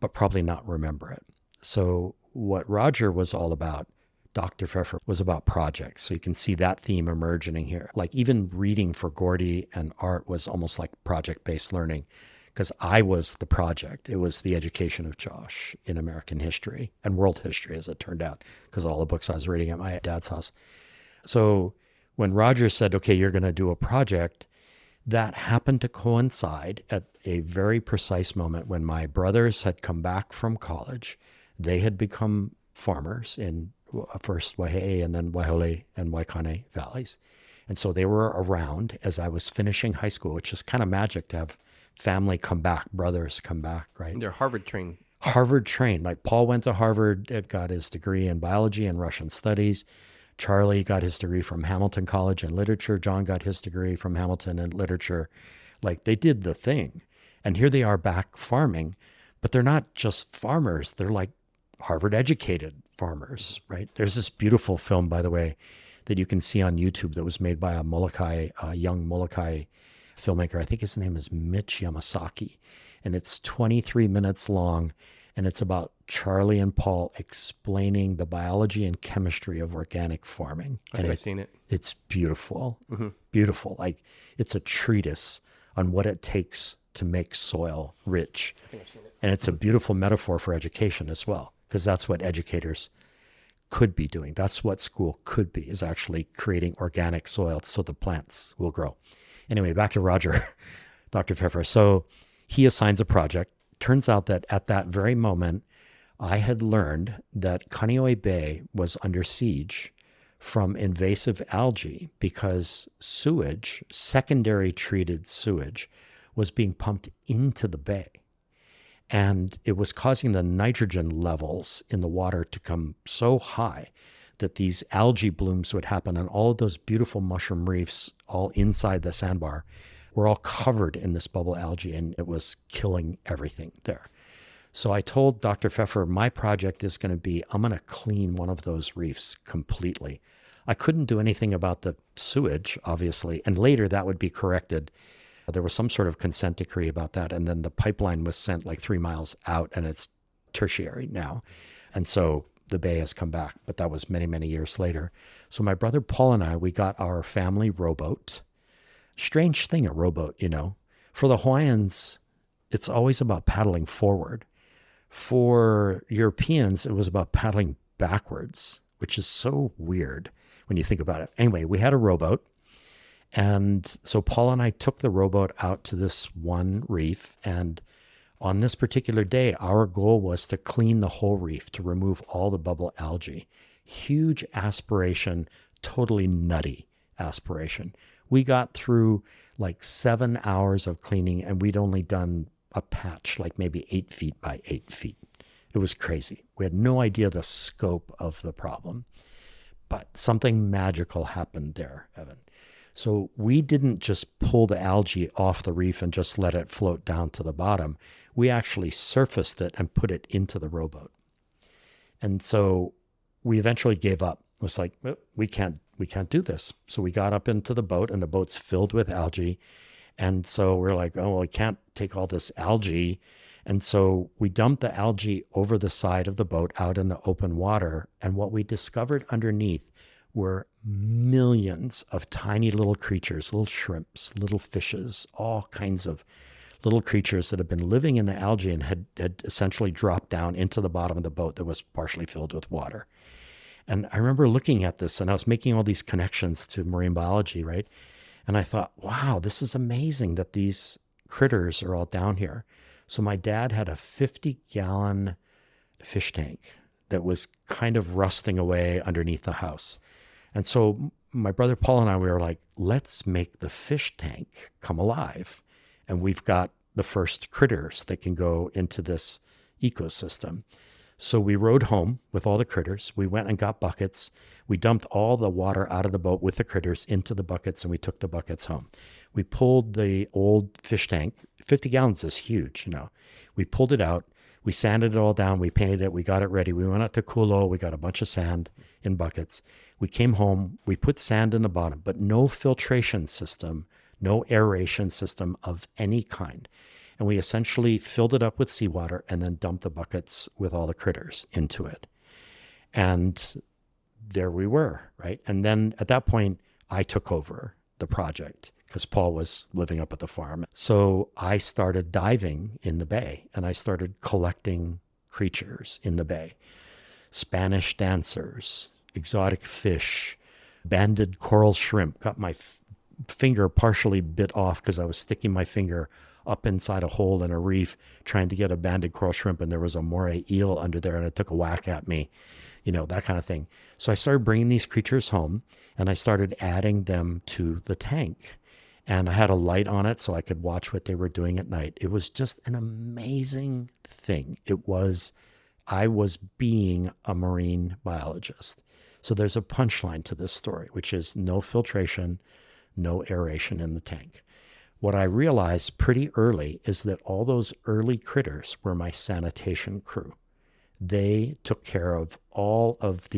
but probably not remember it. So what Roger was all about, Dr. Pfeffer, was about projects. So you can see that theme emerging here. Like even reading for Gordy and Art was almost like project-based learning, because I was the project. It was the education of Josh in American history and world history, as it turned out, because all the books I was reading at my dad's house. So when Roger said, okay, you're going to do a project, that happened to coincide at a very precise moment when my brothers had come back from college. They had become farmers in first Waihe and then Wailua and Waikane valleys. And so they were around as I was finishing high school, which is kind of magic to have family come back, brothers come back, right?
They're Harvard trained.
Harvard trained. Like Paul went to Harvard, got his degree in biology and Russian studies. Charlie got his degree from Hamilton College in literature. John got his degree from Hamilton in literature. Like they did the thing. And here they are back farming, but they're not just farmers. They're like Harvard educated farmers, right? There's this beautiful film, by the way, that you can see on YouTube that was made by a young Molokai filmmaker. I think his name is Mitch Yamasaki. And it's 23 minutes long. And it's about Charlie and Paul explaining the biology and chemistry of organic farming.
I think I've seen it.
It's beautiful. Beautiful. Like it's a treatise on what it takes to make soil rich.
I think I've seen it.
And it's a beautiful metaphor for education as well, because that's what educators could be doing. That's what school could be, is actually creating organic soil so the plants will grow. Anyway, back to Roger, Dr. Pfeffer. So he assigns a project. Turns out that at that very moment, I had learned that Kaneohe Bay was under siege from invasive algae because sewage, secondary treated sewage, was being pumped into the bay. And it was causing the nitrogen levels in the water to come so high that these algae blooms would happen, and all of those beautiful mushroom reefs all inside the sandbar were all covered in this bubble algae, and it was killing everything there. So I told Dr. Pfeffer, my project is going to be, I'm going to clean one of those reefs completely. I couldn't do anything about the sewage, obviously, and later that would be corrected. There was some sort of consent decree about that, and then the pipeline was sent like 3 miles out, and it's tertiary now. And so the bay has come back, but that was many, many years later. So my brother Paul and I, we got our family rowboat. Strange thing, a rowboat, For the Hawaiians, it's always about paddling forward. For Europeans, it was about paddling backwards, which is so weird when you think about it. Anyway, we had a rowboat. And so Paul and I took the rowboat out to this one reef, and on this particular day, our goal was to clean the whole reef, to remove all the bubble algae. Huge aspiration, totally nutty aspiration. We got through like 7 hours of cleaning, and we'd only done a patch, like maybe 8 feet by 8 feet. It was crazy. We had no idea the scope of the problem. But something magical happened there, Evan. So we didn't just pull the algae off the reef and just let it float down to the bottom. We actually surfaced it and put it into the rowboat. And so we eventually gave up. It was like, we can't do this. So we got up into the boat, and the boat's filled with algae. And so we're like, oh, well, we can't take all this algae. And so we dumped the algae over the side of the boat out in the open water. And what we discovered underneath were millions of tiny little creatures, little shrimps, little fishes, all kinds of little creatures that had been living in the algae and had essentially dropped down into the bottom of the boat that was partially filled with water. And I remember looking at this, and I was making all these connections to marine biology, right? And I thought, wow, this is amazing that these critters are all down here. So my dad had a 50-gallon fish tank that was kind of rusting away underneath the house. And so my brother Paul and I, we were like, let's make the fish tank come alive. And we've got the first critters that can go into this ecosystem. So we rowed home with all the critters. We went and got buckets. We dumped all the water out of the boat with the critters into the buckets, and we took the buckets home. We pulled the old fish tank. 50 gallons is huge, you know. We pulled it out. We sanded it all down. We painted it. We got it ready. We went out to Kulo. We got a bunch of sand in buckets. We came home. We put sand in the bottom, but no filtration system, no aeration system of any kind. And we essentially filled it up with seawater and then dumped the buckets with all the critters into it. And there we were, right? And then at that point, I took over the project because Paul was living up at the farm. So I started diving in the bay, and I started collecting creatures in the bay. Spanish dancers, exotic fish, banded coral shrimp. Got my finger partially bit off because I was sticking my finger up inside a hole in a reef trying to get a banded coral shrimp, and there was a moray eel under there, and it took a whack at me, you know, that kind of thing. So I started bringing these creatures home, and I started adding them to the tank. And I had a light on it so I could watch what they were doing at night. It was just an amazing thing. I was being a marine biologist. So there's a punchline to this story, which is no filtration, no aeration in the tank. What I realized pretty early is that all those early critters were my sanitation crew. They took care of all of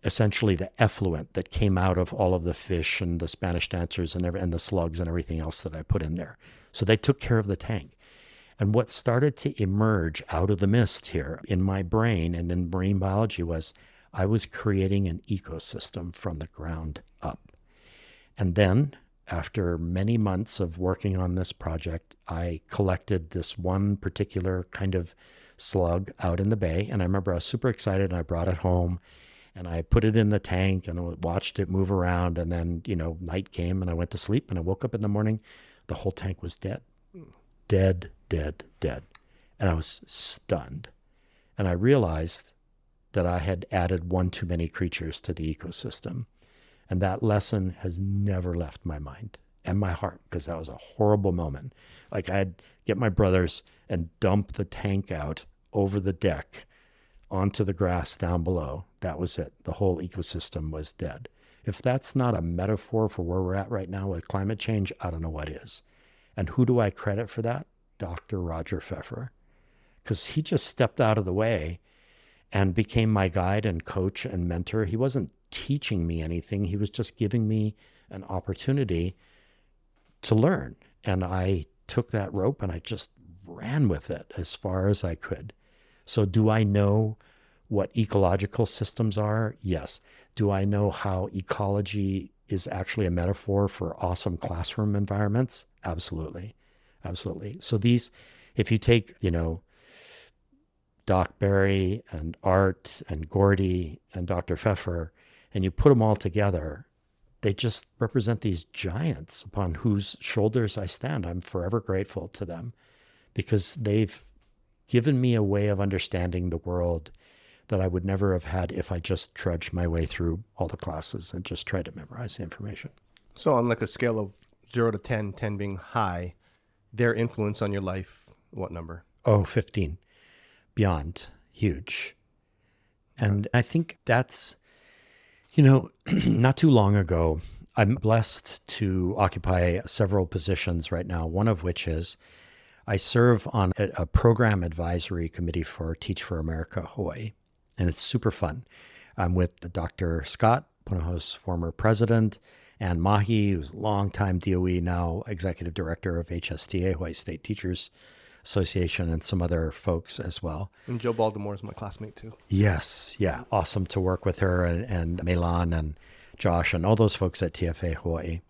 essentially the effluent that came out of all of the fish and the Spanish dancers and the slugs and everything else that I put in there. So they took care of the tank. And what started to emerge out of the mist here in my brain and in marine biology was I was creating an ecosystem from the ground up. And then after many months of working on this project, I collected this one particular kind of slug out in the bay. And I remember I was super excited, and I brought it home and I put it in the tank and I watched it move around. And then, you know, night came and I went to sleep, and I woke up in the morning, the whole tank was dead. Dead, dead, dead. And I was stunned. And I realized that I had added one too many creatures to the ecosystem. And that lesson has never left my mind and my heart, because that was a horrible moment. Like, I'd get my brothers and dump the tank out over the deck onto the grass down below. That was it. The whole ecosystem was dead. If that's not a metaphor for where we're at right now with climate change, I don't know what is. And who do I credit for that? Dr. Roger Pfeffer, because he just stepped out of the way and became my guide and coach and mentor. He wasn't teaching me anything. He was just giving me an opportunity to learn. And I took that rope and I just ran with it as far as I could. So do I know what ecological systems are? Yes. Do I know how ecology is actually a metaphor for awesome classroom environments? Absolutely. Absolutely. So these, if you take, you know, Doc Barry and Art and Gordy and Dr. Pfeffer, and you put them all together, they just represent these giants upon whose shoulders I stand. I'm forever grateful to them, because they've given me a way of understanding the world that I would never have had if I just trudged my way through all the classes and just tried to memorize the information.
So on like a scale of 0 to 10, 10 being high, their influence on your life, what number?
Oh, 15. Beyond. Huge. And I think that's, not too long ago, I'm blessed to occupy several positions right now, one of which is I serve on a program advisory committee for Teach for America Hawaii, and it's super fun. I'm with Dr. Scott, Punahou's former president, and Mahi, who's a longtime DOE, now executive director of HSTA, Hawaii State Teachers Association, and some other folks as well.
And Joe Baltimore is my classmate too.
Yes, yeah, awesome to work with her and Milan and Josh and all those folks at TFA Hawaii.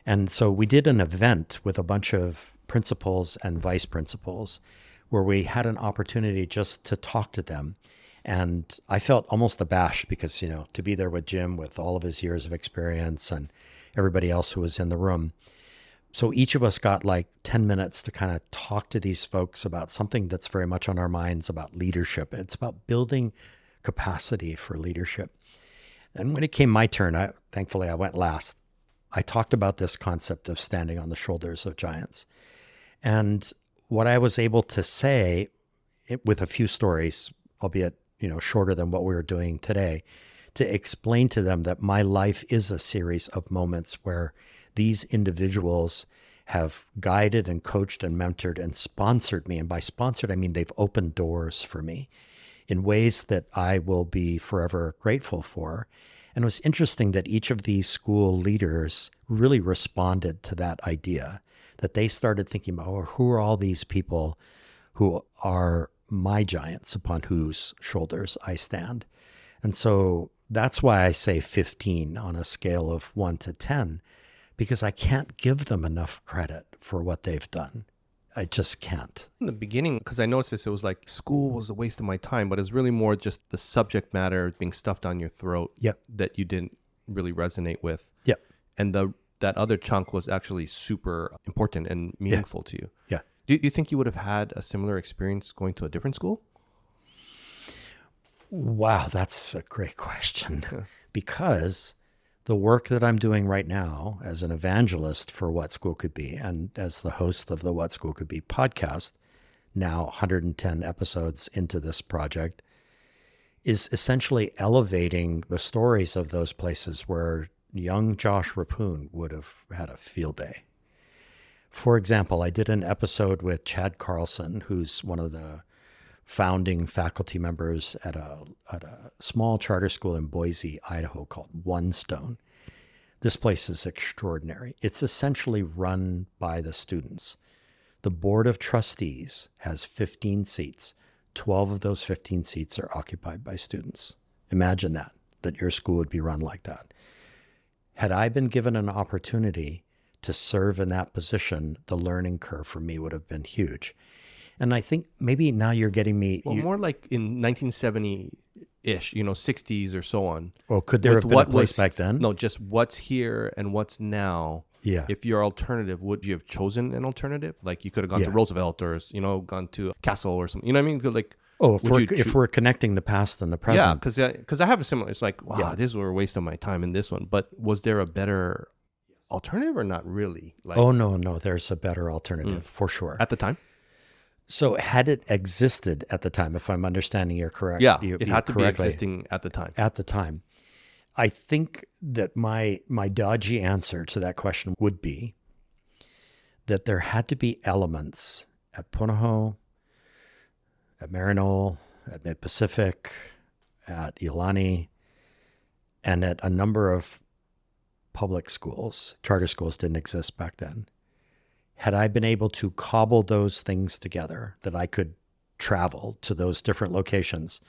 And so we did an event with a bunch of principals and vice principals where we had an opportunity just to talk to them. And I felt almost abashed because, to be there with Jim with all of his years of experience and everybody else who was in the room. So each of us got like 10 minutes to kind of talk to these folks about something that's very much on our minds about leadership. It's about building capacity for leadership. And when it came my turn, thankfully I went last. I talked about this concept of standing on the shoulders of giants. And what I was able to say with a few stories, albeit, shorter than what we were doing today, to explain to them that my life is a series of moments where these individuals have guided and coached and mentored and sponsored me. And by sponsored, I mean they've opened doors for me in ways that I will be forever grateful for. And it was interesting that each of these school leaders really responded to that idea, that they started thinking about, who are all these people who are my giants upon whose shoulders I stand? And so that's why I say 15 on a scale of 1 to 10, because I can't give them enough credit for what they've done. I just can't.
In the beginning, because I noticed this, it was like school was a waste of my time, but it's really more just the subject matter being stuffed down your throat that you didn't really resonate with.
Yep.
And that other chunk was actually super important and meaningful to you.
Yeah.
Do you think you would have had a similar experience going to a different school?
Wow, that's a great question. Because the work that I'm doing right now as an evangelist for What School Could Be and as the host of the What School Could Be podcast, now 110 episodes into this project, is essentially elevating the stories of those places where young Josh Reppun would have had a field day. For example, I did an episode with Chad Carlson, who's one of the founding faculty members at a small charter school in Boise, Idaho called One Stone. This place is extraordinary. It's essentially run by the students. The board of trustees has 15 seats. 12 of those 15 seats are occupied by students. Imagine that your school would be run like that. Had I been given an opportunity to serve in that position, the learning curve for me would have been huge. And I think maybe now you're getting me...
Well, more like in 1970-ish, 60s or so on.
Well, could there have been a place back then?
No, just what's here and what's now.
Yeah.
If your alternative, would you have chosen an alternative? Like you could have gone to Roosevelt or, gone to Castle or something. You know what I mean? Like,
if we're connecting the past and the present.
Yeah, because I have a similar... It's like, wow, this was a waste of my time in this one. But was there a better alternative or not really? Like,
oh, no, there's a better alternative for sure.
At the time?
So had it existed at the time, if I'm understanding you correct,
it had to be existing at the time.
At the time, I think that my dodgy answer to that question would be that there had to be elements at Punahou, at Maryknoll, at Mid-Pacific, at Iolani, and at a number of public schools. Charter schools didn't exist back then. Had I been able to cobble those things together, that I could travel to those different locations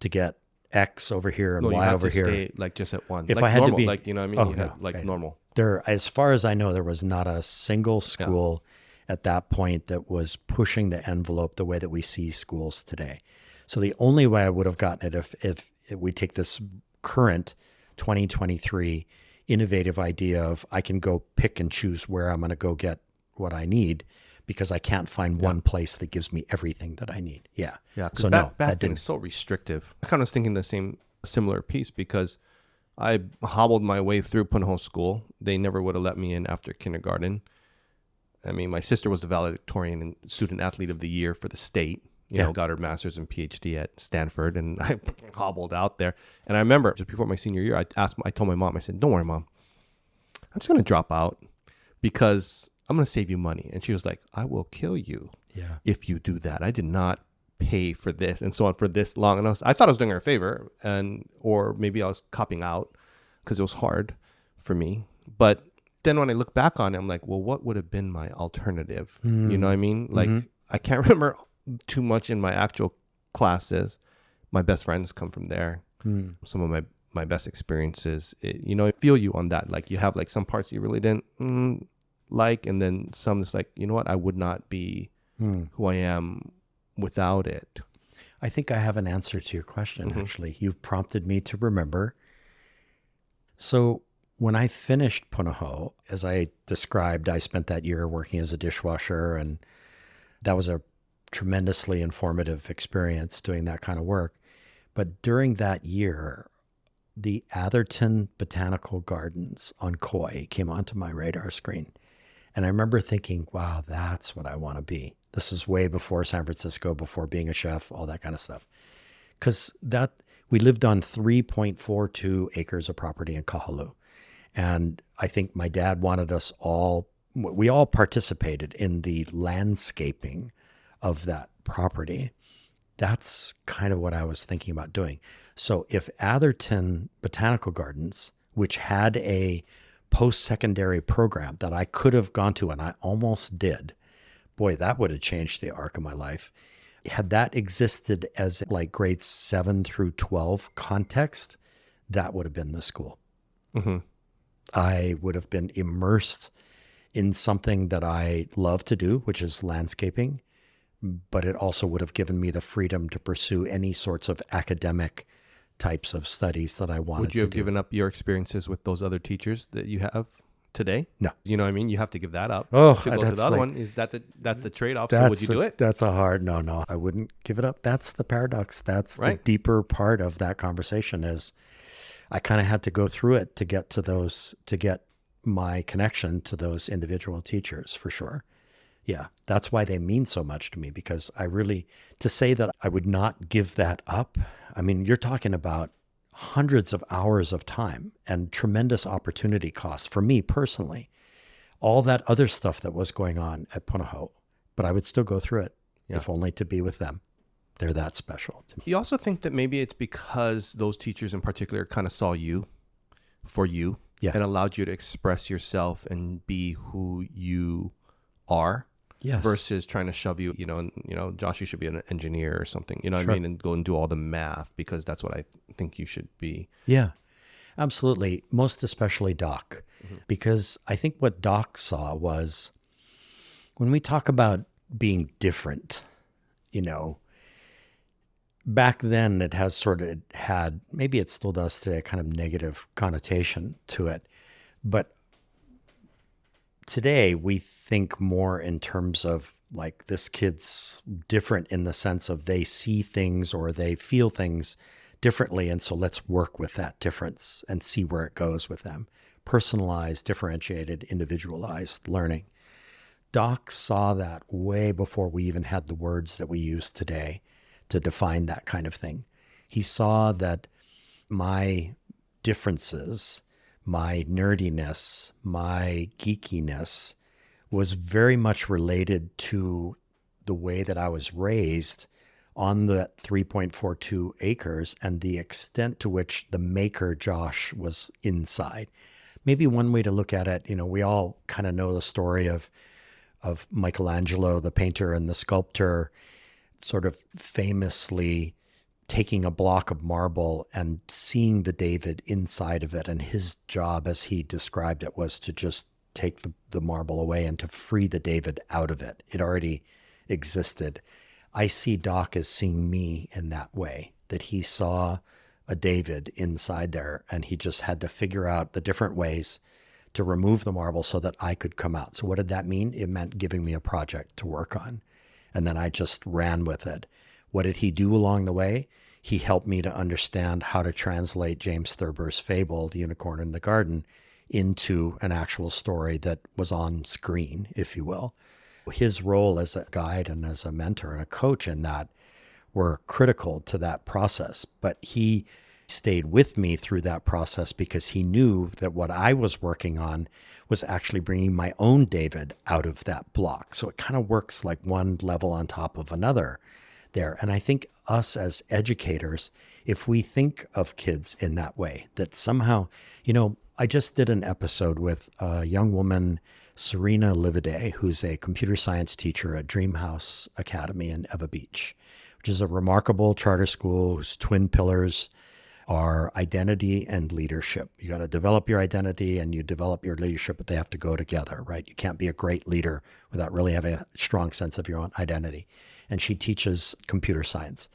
to get X over here and Y over here.
Stay, like just at one.
If
like
I had
normal,
to be,
like, you know what I mean? Right. Normal.
There, as far as I know, there was not a single school at that point that was pushing the envelope the way that we see schools today. So the only way I would have gotten it if we take this current 2023 innovative idea of I can go pick and choose where I'm going to go get what I need because I can't find one place that gives me everything that I need. Yeah.
Yeah.
So
that
that
thing
didn't.
is so restrictive. I kind of was thinking similar piece because I hobbled my way through Punahou school. They never would have let me in after kindergarten. I mean, my sister was the valedictorian and student athlete of the year for the state. You know, got her master's and PhD at Stanford, and I hobbled out there. And I remember just before my senior year, I told my mom, I said, "Don't worry, Mom, I'm just going to drop out because I'm going to save you money." And she was like, "I will kill you if you do that. I did not pay for this and so on for this long." And I thought I was doing her a favor, or maybe I was copping out because it was hard for me. But then when I look back on it, I'm like, well, what would have been my alternative? You know what I mean? Like, I can't remember too much in my actual classes. My best friends come from there. Some of my best experiences, I feel you on that. Like, you have like some parts you really didn't like, and then some that's like, you know what, I would not be who I am without it.
I think I have an answer to your question, actually. You've prompted me to remember. So when I finished Punahou, as I described, I spent that year working as a dishwasher, and that was a tremendously informative experience doing that kind of work. But during that year, the Atherton Botanical Gardens on Kauai came onto my radar screen. And I remember thinking, wow, that's what I want to be. This is way before San Francisco, before being a chef, all that kind of stuff. Because we lived on 3.42 acres of property in Kahalu. And I think my dad wanted we all participated in the landscaping of that property. That's kind of what I was thinking about doing. So if Atherton Botanical Gardens, which had a post-secondary program that I could have gone to, and I almost did, boy, that would have changed the arc of my life. Had that existed as like grades 7 through 12 context, that would have been the school. I would have been immersed in something that I love to do, which is landscaping, but it also would have given me the freedom to pursue any sorts of academic types of studies that I wanted to do.
Would you have given up your experiences with those other teachers that you have today?
No.
You know what I mean? You have to give that up.
Oh,
to go to the other one. Is that's the trade-off? So
That's
would you do it?
That's a hard no. I wouldn't give it up. That's the paradox. That's the deeper part of that conversation is I kind of had to go through it to get my connection to those individual teachers, for sure. Yeah, that's why they mean so much to me, because to say that I would not give that up, I mean, you're talking about hundreds of hours of time and tremendous opportunity costs for me personally. All that other stuff that was going on at Punahou, but I would still go through it, if only to be with them. They're that special to me.
You also think that maybe it's because those teachers in particular kind of saw you for you and allowed you to express yourself and be who you are.
Yes.
Versus trying to shove you, Josh, you should be an engineer or something, you know what I mean? And go and do all the math because that's what I think you should be.
Yeah, absolutely. Most especially Doc, because I think what Doc saw was when we talk about being different, back then it has sort of had, maybe it still does today, a kind of negative connotation to it. But today we think more in terms of like this kid's different in the sense of they see things or they feel things differently. And so let's work with that difference and see where it goes with them. Personalized, differentiated, individualized learning. Doc saw that way before we even had the words that we use today to define that kind of thing. He saw that my differences, my nerdiness, my geekiness was very much related to the way that I was raised on the 3.42 acres and the extent to which the maker Josh was inside. Maybe one way to look at it, we all kind of know the story of Michelangelo, the painter and the sculptor, sort of famously taking a block of marble and seeing the David inside of it. And his job, as he described it, was to just take the marble away and to free the David out of it. It already existed. I see Doc as seeing me in that way, that he saw a David inside there and he just had to figure out the different ways to remove the marble so that I could come out. So what did that mean? It meant giving me a project to work on. And then I just ran with it. What did he do along the way? He helped me to understand how to translate James Thurber's fable, The Unicorn in the Garden, into an actual story that was on screen, if you will. His role as a guide and as a mentor and a coach in that were critical to that process. But he stayed with me through that process because he knew that what I was working on was actually bringing my own David out of that block. So it kind of works like one level on top of another there. And I think us as educators, if we think of kids in that way, that somehow, I just did an episode with a young woman, Serena Livide, who's a computer science teacher at Dreamhouse Academy in Eva Beach, which is a remarkable charter school whose twin pillars are identity and leadership. You got to develop your identity and you develop your leadership, but they have to go together, right? You can't be a great leader without really having a strong sense of your own identity. And she teaches computer science.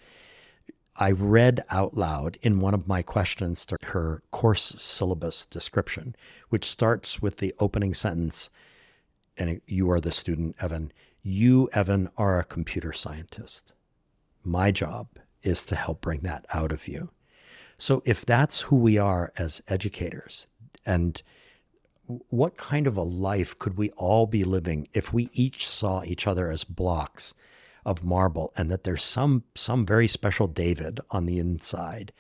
I read out loud in one of my questions to her course syllabus description, which starts with the opening sentence, and you are the student, Evan. You, Evan, are a computer scientist. My job is to help bring that out of you. So if that's who we are as educators, and what kind of a life could we all be living if we each saw each other as blocks of marble, and that there's some very special David on the inside,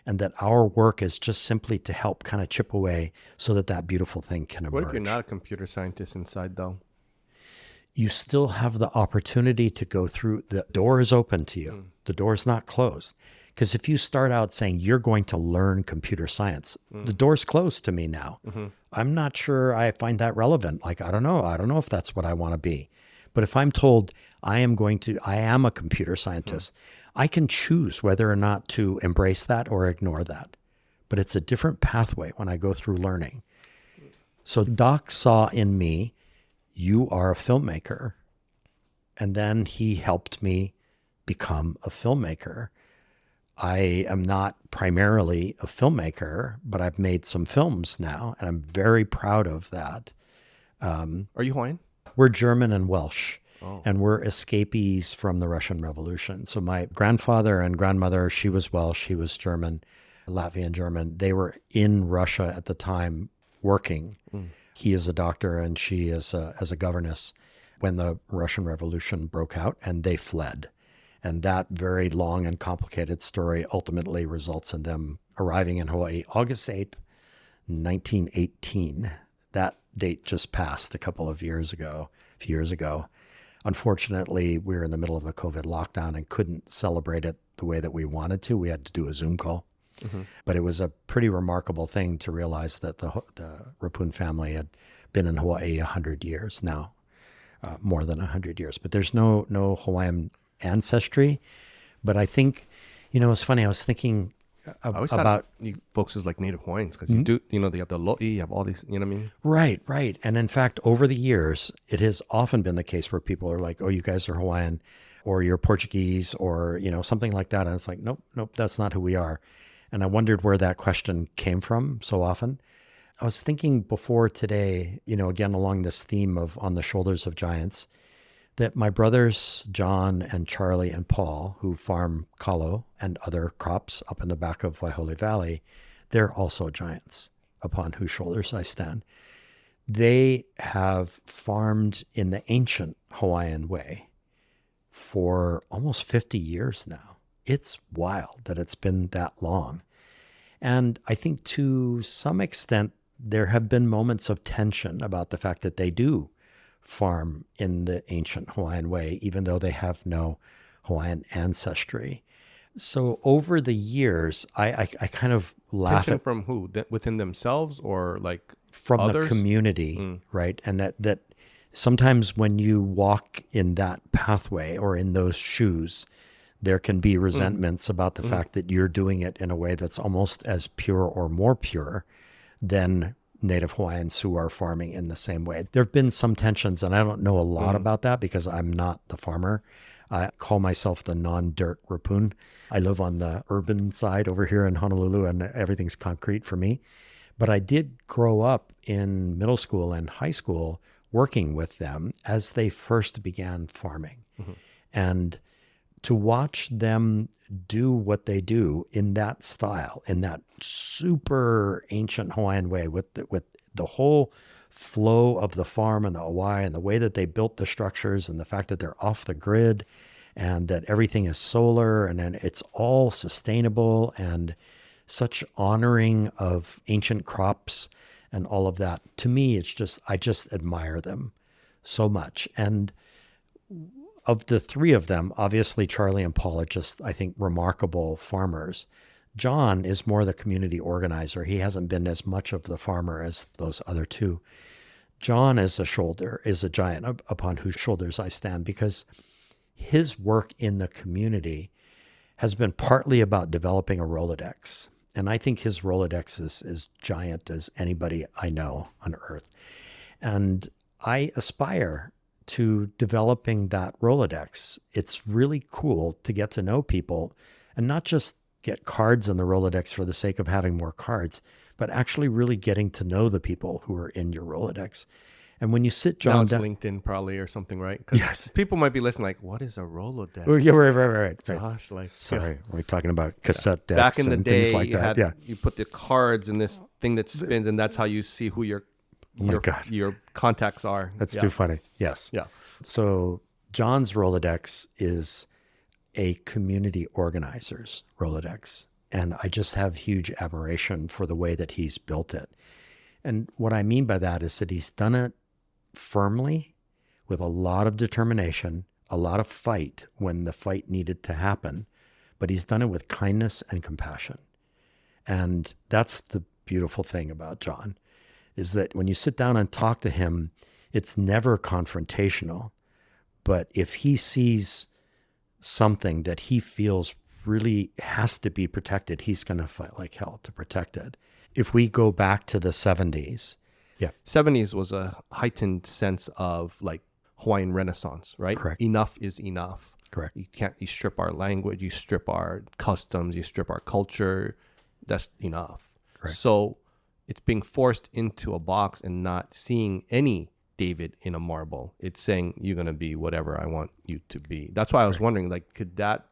and that our work is just simply to help kind of chip away so that that beautiful thing can emerge.
What if you're not a computer scientist inside, though?
You still have the opportunity to go through. The door is open to you. The door is not closed. Because if you start out saying you're going to learn computer science, the door's closed to me now. I'm not sure I find that relevant. Like, I don't know if that's what I want to be. But if I'm told I am a computer scientist, I can choose whether or not to embrace that or ignore that. But it's a different pathway when I go through learning. So Doc saw in me, you are a filmmaker. And then he helped me become a filmmaker. I am not primarily a filmmaker, but I've made some films now, and I'm very proud of that.
Are you Hawaiian?
We're German and Welsh, and we're escapees from the Russian Revolution. So my grandfather and grandmother, she was Welsh, he was German, Latvian German. They were in Russia at the time working. He is a doctor and she is as a governess when the Russian Revolution broke out, and they fled. And that very long and complicated story ultimately results in them arriving in Hawaii August 8th, 1918. That date just passed a few years ago. Unfortunately, we were in the middle of the COVID lockdown and couldn't celebrate it the way that we wanted to. We had to do a Zoom call. But it was a pretty remarkable thing to realize that the Reppun family had been in Hawaii 100 years now, more than 100 years. But there's no Hawaiian ancestry. But I think, it's funny, I was thinking
I always
about
thought you folks as like Native Hawaiians, because you do, they have the lo'i, you have all these, you know what I mean?
Right. And in fact, over the years, it has often been the case where people are like, oh, you guys are Hawaiian, or you're Portuguese, or, something like that. And it's like, nope, that's not who we are. And I wondered where that question came from so often. I was thinking before today, again, along this theme of On the Shoulders of Giants, that my brothers, John and Charlie and Paul, who farm kalo and other crops up in the back of Wailua Valley, they're also giants upon whose shoulders I stand. They have farmed in the ancient Hawaiian way for almost 50 years now. It's wild that it's been that long. And I think to some extent, there have been moments of tension about the fact that they do farm in the ancient Hawaiian way, even though they have no Hawaiian ancestry. So over the years, I kind of laugh
Tension
at
from who? Within themselves, or like
from
others?
the community, right? And that sometimes when you walk in that pathway or in those shoes, there can be resentments about the fact that you're doing it in a way that's almost as pure or more pure than Native Hawaiians who are farming in the same way. There have been some tensions, and I don't know a lot about that because I'm not the farmer. I call myself the non-dirt Reppun. I live on the urban side over here in Honolulu, and everything's concrete for me. But I did grow up in middle school and high school working with them as they first began farming. And to watch them do what they do in that style, in that super ancient Hawaiian way, with the whole flow of the farm and the Hawaii and the way that they built the structures and the fact that they're off the grid and that everything is solar and then it's all sustainable and such honoring of ancient crops and all of that. To me, it's just, I just admire them so much. And of the three of them, obviously Charlie and Paul are just, I think, remarkable farmers. John is more the community organizer. He hasn't been as much of the farmer as those other two. John is a giant upon whose shoulders I stand, because his work in the community has been partly about developing a Rolodex. And I think his Rolodex is as giant as anybody I know on earth. And I aspire to developing that Rolodex. It's really cool to get to know people and not just get cards in the Rolodex for the sake of having more cards, but actually really getting to know the people who are in your Rolodex. And when you sit John
Now it's
down,
LinkedIn probably or something, right? 'Cause
yes,
people might be listening like, what is a Rolodex?
oh, yeah, right.
Josh, like,
Sorry, we're talking about cassette decks
back in the
and
day,
things like that.
you put the cards in this thing that spins, and that's how you see who your contacts are.
That's too funny. Yes.
Yeah.
So John's Rolodex is a community organizer's Rolodex. And I just have huge admiration for the way that he's built it. And what I mean by that is that he's done it firmly, with a lot of determination, a lot of fight when the fight needed to happen, but he's done it with kindness and compassion. And that's the beautiful thing about John, is that when you sit down and talk to him, it's never confrontational. But if he sees something that he feels really has to be protected, he's going to fight like hell to protect it. If we go back to the 70s,
70s was a heightened sense of like Hawaiian Renaissance, right?
Correct.
Enough is enough.
Correct.
You strip our language, you strip our customs, you strip our culture. That's enough.
Correct.
So it's being forced into a box and not seeing any David in a marble. It's saying you're going to be whatever I want you to be. That's why I was wondering, like, could that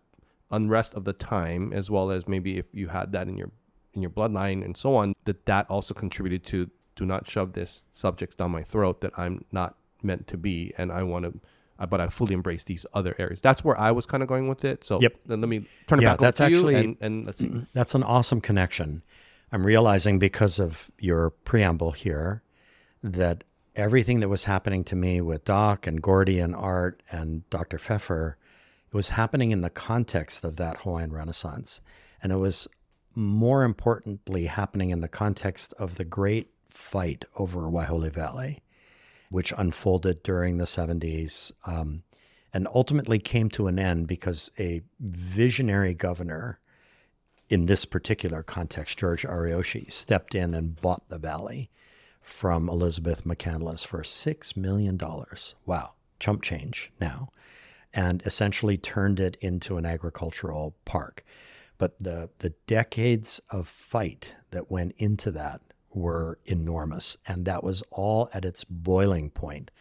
unrest of the time, as well as maybe if you had that in your bloodline and so on, that also contributed to, do not shove this subjects down my throat that I'm not meant to be, and I want to, but I fully embrace these other areas. That's where I was kind of going with it. So then let me turn it back over to you, and let's see.
That's an awesome connection. I'm realizing, because of your preamble here, that everything that was happening to me with Doc and Gordy and Art and Dr. Pfeffer, it was happening in the context of that Hawaiian Renaissance. And it was more importantly happening in the context of the great fight over Wailua Valley, which unfolded during the 70s and ultimately came to an end because a visionary governor, in this particular context, George Ariyoshi, stepped in and bought the valley from Elizabeth McCandless for $6 million. Wow, chump change now. And essentially turned it into an agricultural park. But the decades of fight that went into that were enormous. And that was all at its boiling point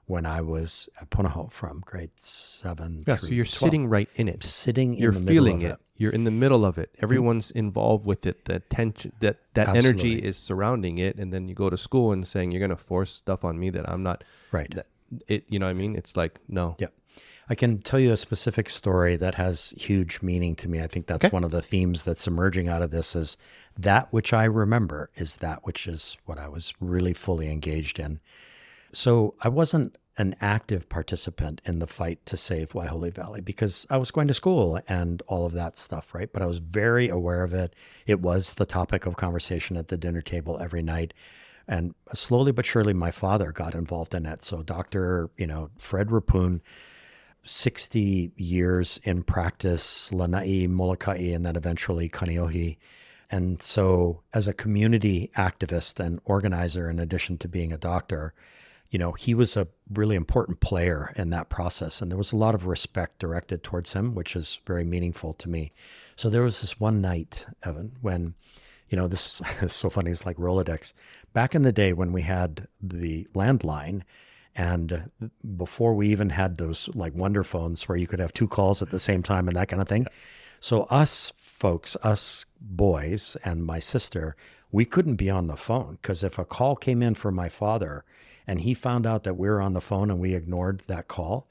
when I was at Punahou from grade 7
Yeah,
through
so you're
12.
sitting right in it.
Sitting in
You're
the middle
feeling
of
it. You're in the middle of it. Everyone's involved with it. The tension, that energy
Absolutely.
is surrounding it. And then you go to school and saying, you're going to force stuff on me that I'm not.
Right.
You know what I mean? It's like, no.
Yeah. I can tell you a specific story that has huge meaning to me. I think that's one of the themes that's emerging out of this, is that which I remember is that which is what I was really fully engaged in. So I wasn't an active participant in the fight to save Wailua Valley because I was going to school and all of that stuff, right? But I was very aware of it. It was the topic of conversation at the dinner table every night. And slowly but surely, my father got involved in it. So Dr. Fred Reppun, 60 years in practice, Lanai, Molokai, and then eventually Kaneohe. And so as a community activist and organizer, in addition to being a doctor, he was a really important player in that process. And there was a lot of respect directed towards him, which is very meaningful to me. So there was this one night, Evan, when This is so funny. It's like Rolodex. Back in the day when we had the landline, and before we even had those like wonder phones where you could have two calls at the same time and that kind of thing. So us folks, us boys and my sister, we couldn't be on the phone because if a call came in from my father and he found out that we were on the phone and we ignored that call,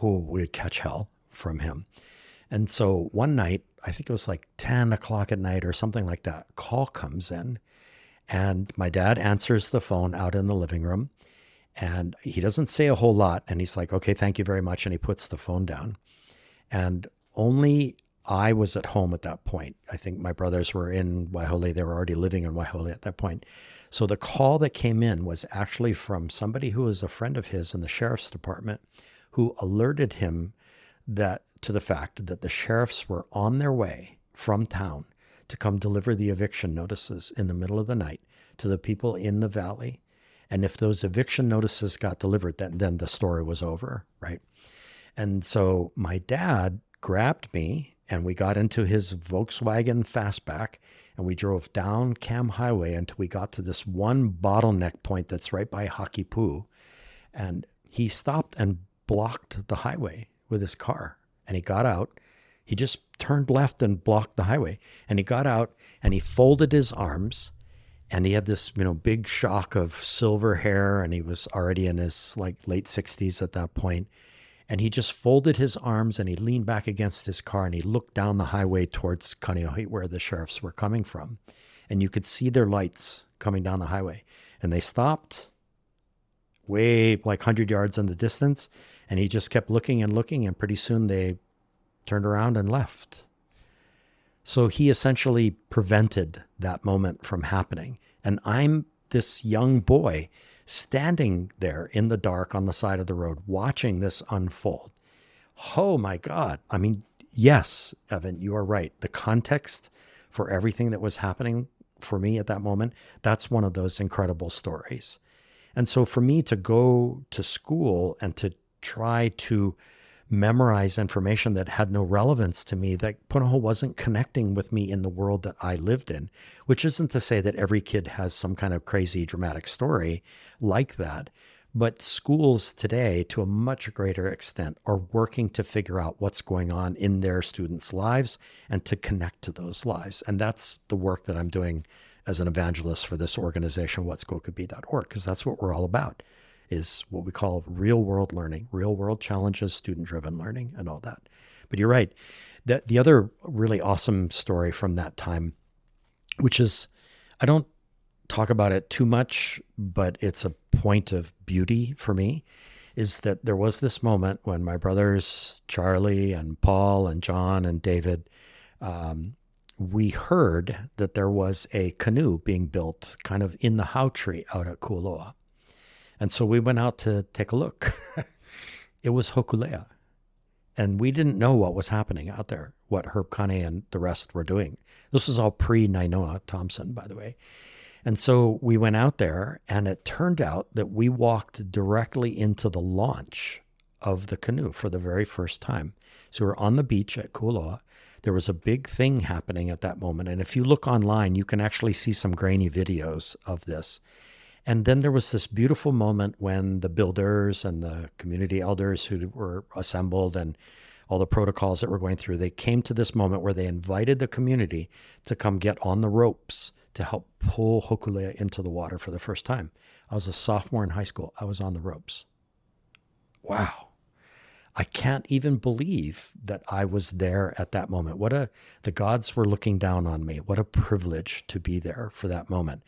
we'd catch hell from him. And so one night, I think it was like 10 o'clock at night or something like that, call comes in and my dad answers the phone out in the living room and he doesn't say a whole lot. And he's like, okay, thank you very much. And he puts the phone down. And only I was at home at that point. I think my brothers were in Wailua. They were already living in Wailua at that point. So the call that came in was actually from somebody who was a friend of his in the sheriff's department who alerted him to the fact that the sheriffs were on their way from town to come deliver the eviction notices in the middle of the night to the people in the valley. And if those eviction notices got delivered, then the story was over, right? And so my dad grabbed me and we got into his Volkswagen Fastback and we drove down Cam Highway until we got to this one bottleneck point that's right by Hakipu. And he stopped and blocked the highway with his car. And he got out. He just turned left and blocked the highway. And he got out and he folded his arms. And he had this, big shock of silver hair. And he was already in his like late 60s at that point. And he just folded his arms and he leaned back against his car and he looked down the highway towards Kaneohe where the sheriffs were coming from. And you could see their lights coming down the highway. And they stopped way like 100 yards in the distance. And he just kept looking and looking. And pretty soon they turned around and left. So he essentially prevented that moment from happening. And I'm this young boy standing there in the dark on the side of the road, watching this unfold. Oh my God. I mean, yes, Evan, you are right. The context for everything that was happening for me at that moment, that's one of those incredible stories. And so for me to go to school and to try to memorize information that had no relevance to me, that Punahou wasn't connecting with me in the world that I lived in, which isn't to say that every kid has some kind of crazy dramatic story like that. But schools today, to a much greater extent, are working to figure out what's going on in their students' lives and to connect to those lives. And that's the work that I'm doing as an evangelist for this organization, whatschoolcouldbe.org, because that's what we're all about, is what we call real world learning, real world challenges, student-driven learning, and all that. But you're right. The other really awesome story from that time, which is, I don't talk about it too much, but it's a point of beauty for me, is that there was this moment when my brothers, Charlie and Paul and John and David, we heard that there was a canoe being built kind of in the Hau tree out at Kualoa. And so we went out to take a look. It was Hokulea. And we didn't know what was happening out there, what Herb Kane and the rest were doing. This was all pre-Nainoa Thompson, by the way. And so we went out there, and it turned out that we walked directly into the launch of the canoe for the very first time. So we're on the beach at Kualoa. There was a big thing happening at that moment. And if you look online, you can actually see some grainy videos of this. And then there was this beautiful moment when the builders and the community elders who were assembled and all the protocols that we're going through, they came to this moment where they invited the community to come get on the ropes to help pull Hokulea into the water for the first time. I was a sophomore in high school. I was on the ropes. Wow. I can't even believe that I was there at that moment. The gods were looking down on me. What a privilege to be there for that moment.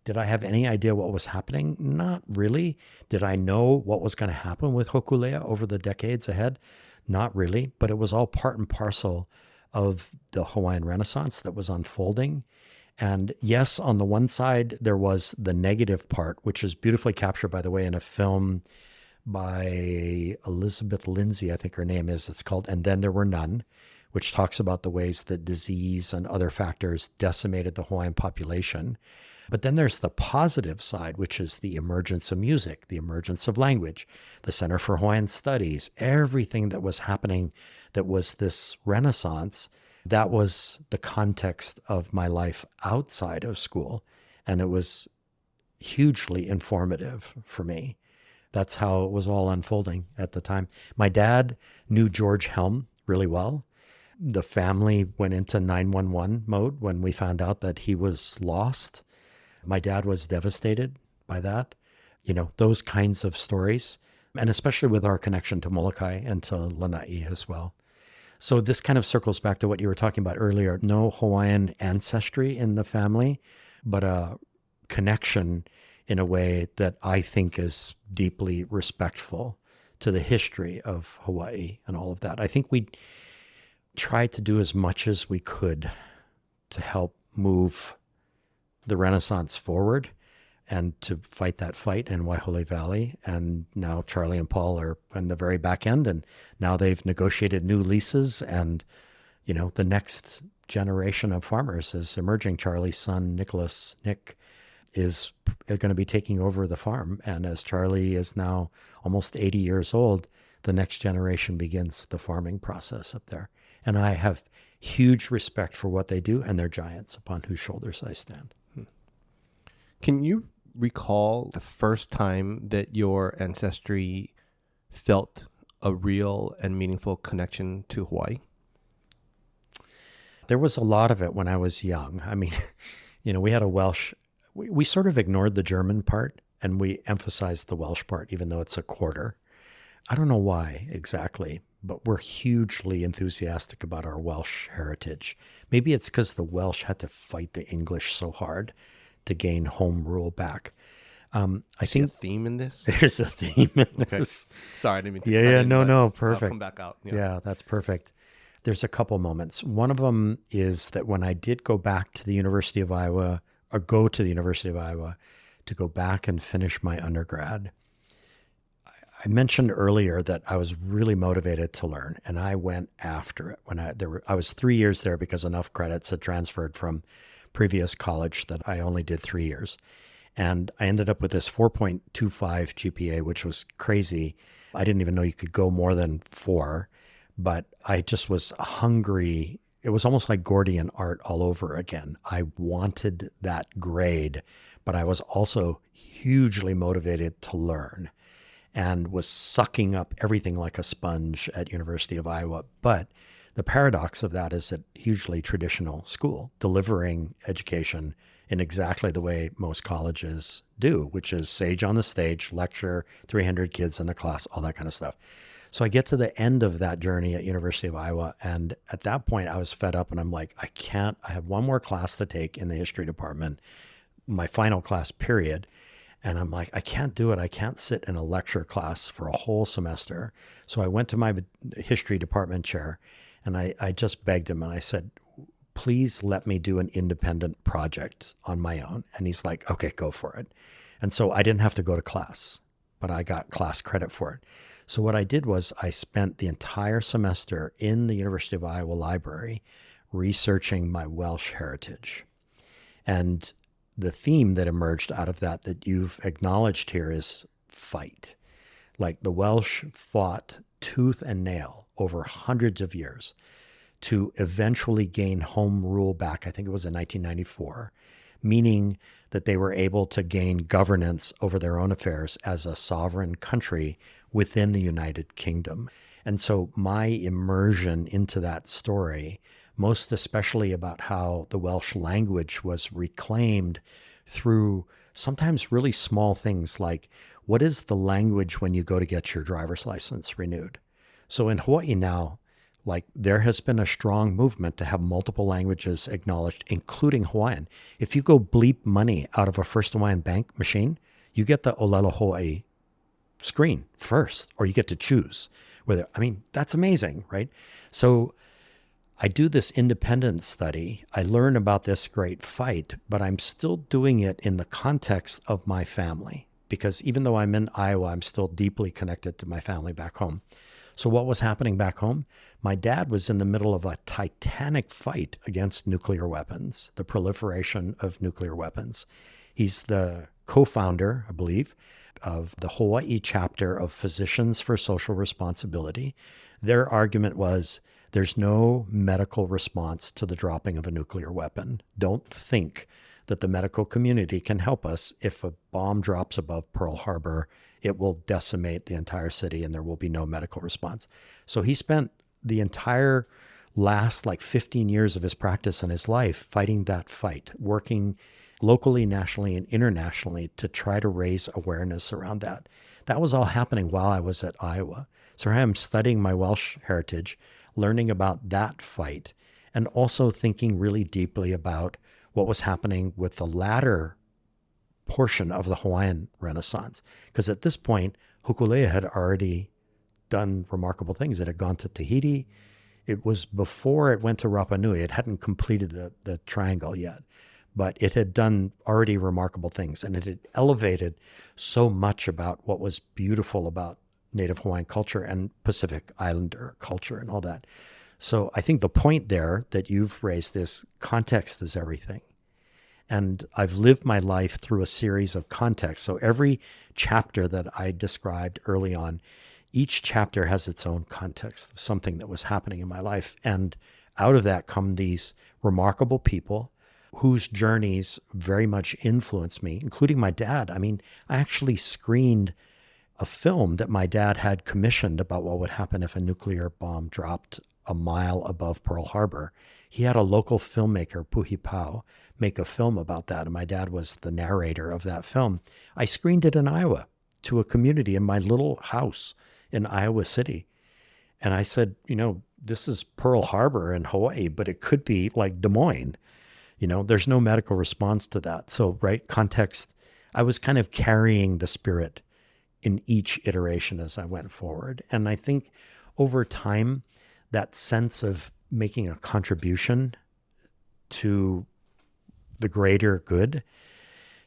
Did I have any idea what was happening? Not really. Did I know what was going to happen with Hokulea over the decades ahead? Not really, but it was all part and parcel of the Hawaiian Renaissance that was unfolding. And yes, on the one side, there was the negative part, which is beautifully captured, by the way, in a film by Elizabeth Lindsay, I think her name is. It's called And Then There Were None, which talks about the ways that disease and other factors decimated the Hawaiian population. But then there's the positive side, which is the emergence of music, the emergence of language, the Center for Hawaiian Studies, everything that was happening that was this Renaissance That was the context of my life outside of school. And it was hugely informative for me. That's how it was all unfolding at the time. My dad knew George Helm really well. The family went into 911 mode when we found out that he was lost. My dad was devastated by that. Those kinds of stories, and especially with our connection to Molokai and to Lanai as well. So this kind of circles back to what you were talking about earlier. No Hawaiian ancestry in the family, but a connection in a way that I think is deeply respectful to the history of Hawaii and all of that. I think we tried to do as much as we could to help move the Renaissance forward and to fight that fight in Waihole Valley. And now Charlie and Paul are on the very back end, and now they've negotiated new leases, and the next generation of farmers is emerging. Charlie's son, Nick, is going to be taking over the farm. And as Charlie is now almost 80 years old, the next generation begins the farming process up there. And I have huge respect for what they do, and they're giants upon whose shoulders I stand.
Can you recall the first time that your ancestry felt a real and meaningful connection to Hawaii?
There was a lot of it when I was young. I mean, we had a Welsh, we sort of ignored the German part and we emphasized the Welsh part, even though it's a quarter. I don't know why exactly, but we're hugely enthusiastic about our Welsh heritage. Maybe it's because the Welsh had to fight the English so hard to gain home rule back. I think
a theme in this.
There's a theme in this.
Sorry, I didn't mean to.
Yeah, no, perfect.
I'll come back out.
Yeah, that's perfect. There's a couple moments. One of them is that when I did go back to the University of Iowa, or go to the University of Iowa to go back and finish my undergrad, I mentioned earlier that I was really motivated to learn, and I went after it. I was 3 years there because enough credits had transferred from previous college that I only did 3 years. And I ended up with this 4.25 GPA, which was crazy. I didn't even know you could go more than 4, but I just was hungry. It was almost like Gordian art all over again. I wanted that grade, but I was also hugely motivated to learn and was sucking up everything like a sponge at University of Iowa. But the paradox of that is a hugely traditional school, delivering education in exactly the way most colleges do, which is sage on the stage, lecture, 300 kids in a class, all that kind of stuff. So I get to the end of that journey at University of Iowa, and at that point I was fed up, and I'm like, I have one more class to take in the history department, my final class period. And I'm like, I can't do it. I can't sit in a lecture class for a whole semester. So I went to my history department chair, and I just begged him, and I said, please let me do an independent project on my own. And he's like, okay, go for it. And so I didn't have to go to class, but I got class credit for it. So what I did was I spent the entire semester in the University of Iowa library researching my Welsh heritage. And the theme that emerged out of that you've acknowledged here is fight. Like the Welsh fought tooth and nail over hundreds of years to eventually gain home rule back. I think it was in 1994, meaning that they were able to gain governance over their own affairs as a sovereign country within the United Kingdom. And so my immersion into that story, most especially about how the Welsh language was reclaimed through sometimes really small things like, what is the language when you go to get your driver's license renewed? So in Hawaii now, like there has been a strong movement to have multiple languages acknowledged, including Hawaiian. If you go bleep money out of a First Hawaiian Bank machine, you get the Olelo Hawaii screen first, or you get to choose whether, that's amazing, right? So I do this independent study. I learn about this great fight, but I'm still doing it in the context of my family, because even though I'm in Iowa, I'm still deeply connected to my family back home. So what was happening back home? My dad was in the middle of a titanic fight against nuclear weapons, the proliferation of nuclear weapons. He's the co-founder, I believe, of the Hawaii chapter of Physicians for Social Responsibility. Their argument was There's no medical response to the dropping of a nuclear weapon. Don't think that the medical community can help us. If a bomb drops above Pearl Harbor, it will decimate the entire city and there will be no medical response. So he spent the entire last 15 years of his practice and his life fighting that fight, working locally, nationally, and internationally to try to raise awareness around that. That was all happening while I was at Iowa. So I am studying my Welsh heritage, learning about that fight, and also thinking really deeply about what was happening with the latter portion of the Hawaiian Renaissance. Because at this point, Hokulea had already done remarkable things. It had gone to Tahiti. It was before it went to Rapa Nui. It hadn't completed the triangle yet, but it had done already remarkable things. And it had elevated so much about what was beautiful about Native Hawaiian culture and Pacific Islander culture and all that. So I think the point there that you've raised is context is everything. And I've lived my life through a series of contexts. So every chapter that I described early on, each chapter has its own context of something that was happening in my life. And out of that come these remarkable people whose journeys very much influenced me, including my dad. I mean, I actually screened a film that my dad had commissioned about what would happen if a nuclear bomb dropped a mile above Pearl Harbor. He had a local filmmaker, Puhi Pau, make a film about that. And my dad was the narrator of that film. I screened it in Iowa to a community in my little house in Iowa City. And I said, this is Pearl Harbor in Hawaii, but it could be like Des Moines. There's no medical response to that. So, right, context, I was kind of carrying the spirit in each iteration as I went forward. And I think over time, that sense of making a contribution to the greater good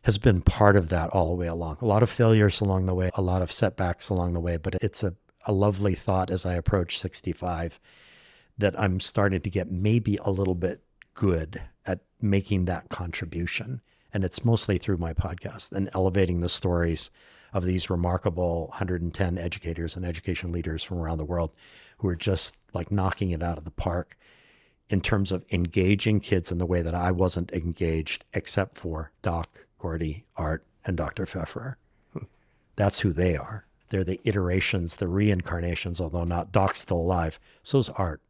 has been part of that all the way along. A lot of failures along the way, a lot of setbacks along the way, but it's a lovely thought as I approach 65 that I'm starting to get maybe a little bit good at making that contribution. And it's mostly through my podcast and elevating the stories of these remarkable 110 educators and education leaders from around the world who are just knocking it out of the park in terms of engaging kids in the way that I wasn't engaged except for Doc, Gordy, Art, and Dr. Pfeffer. That's who they are. They're the iterations, the reincarnations, although not Doc's still alive. So's Art.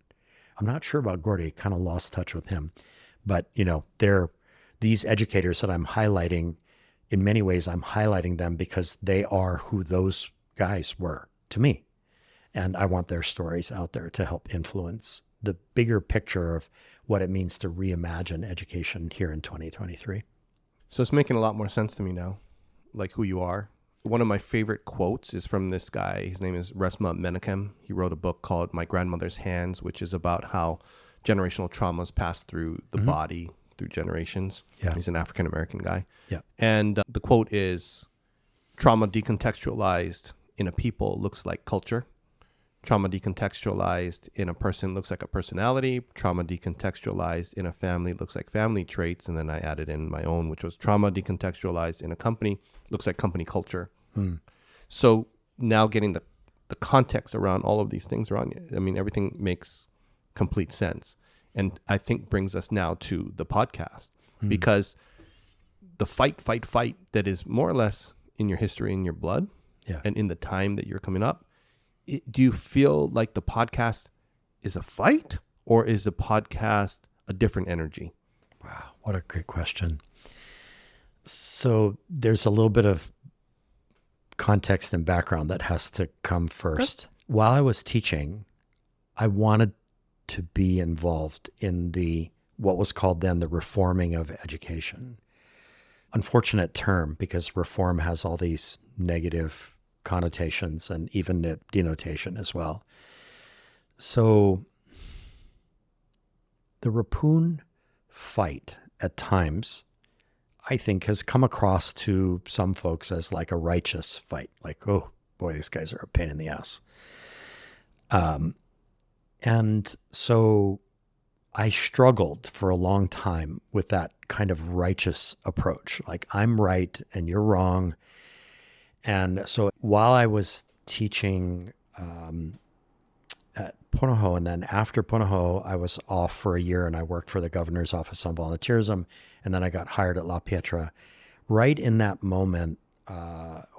I'm not sure about Gordy. Kind of lost touch with him. But, they're these educators that I'm highlighting. In many ways, I'm highlighting them because they are who those guys were to me. And I want their stories out there to help influence the bigger picture of what it means to reimagine education here in 2023.
So it's making a lot more sense to me now, who you are. One of my favorite quotes is from this guy. His name is Resmaa Menakem. He wrote a book called My Grandmother's Hands, which is about how generational traumas pass through the body through generations.
Yeah.
He's an African-American guy.
Yeah.
And the quote is, trauma decontextualized in a people looks like culture. Trauma decontextualized in a person looks like a personality. Trauma decontextualized in a family looks like family traits. And then I added in my own, which was trauma decontextualized in a company looks like company culture. So now getting the context around all of these things around you, I mean, everything makes complete sense. And I think brings us now to the podcast because the fight that is more or less in your history, in your blood, and in the time that you're coming up, do you feel like the podcast is a fight or is the podcast a different energy?
Wow, what a great question. So there's a little bit of context and background that has to come first. While I was teaching, I wanted to be involved in what was called then the reforming of education. Unfortunate term because reform has all these negative connotations and even denotation as well. So the Reppun fight at times, I think, has come across to some folks as a righteous fight. Oh boy, these guys are a pain in the ass. And so I struggled for a long time with that kind of righteous approach. I'm right and you're wrong. And so while I was teaching at Punahou. And then after Punahou, I was off for a year and I worked for the governor's office on volunteerism. And then I got hired at La Pietra. Right in that moment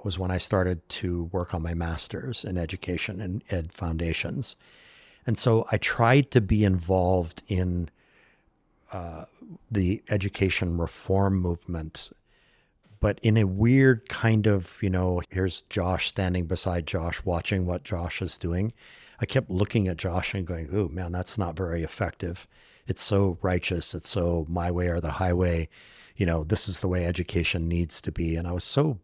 was when I started to work on my master's in education and ed foundations. And so I tried to be involved in the education reform movement, but in a weird kind of, here's Josh standing beside Josh, watching what Josh is doing. I kept looking at Josh and going, oh man, that's not very effective. It's so righteous. It's so my way or the highway. This is the way education needs to be. And I was so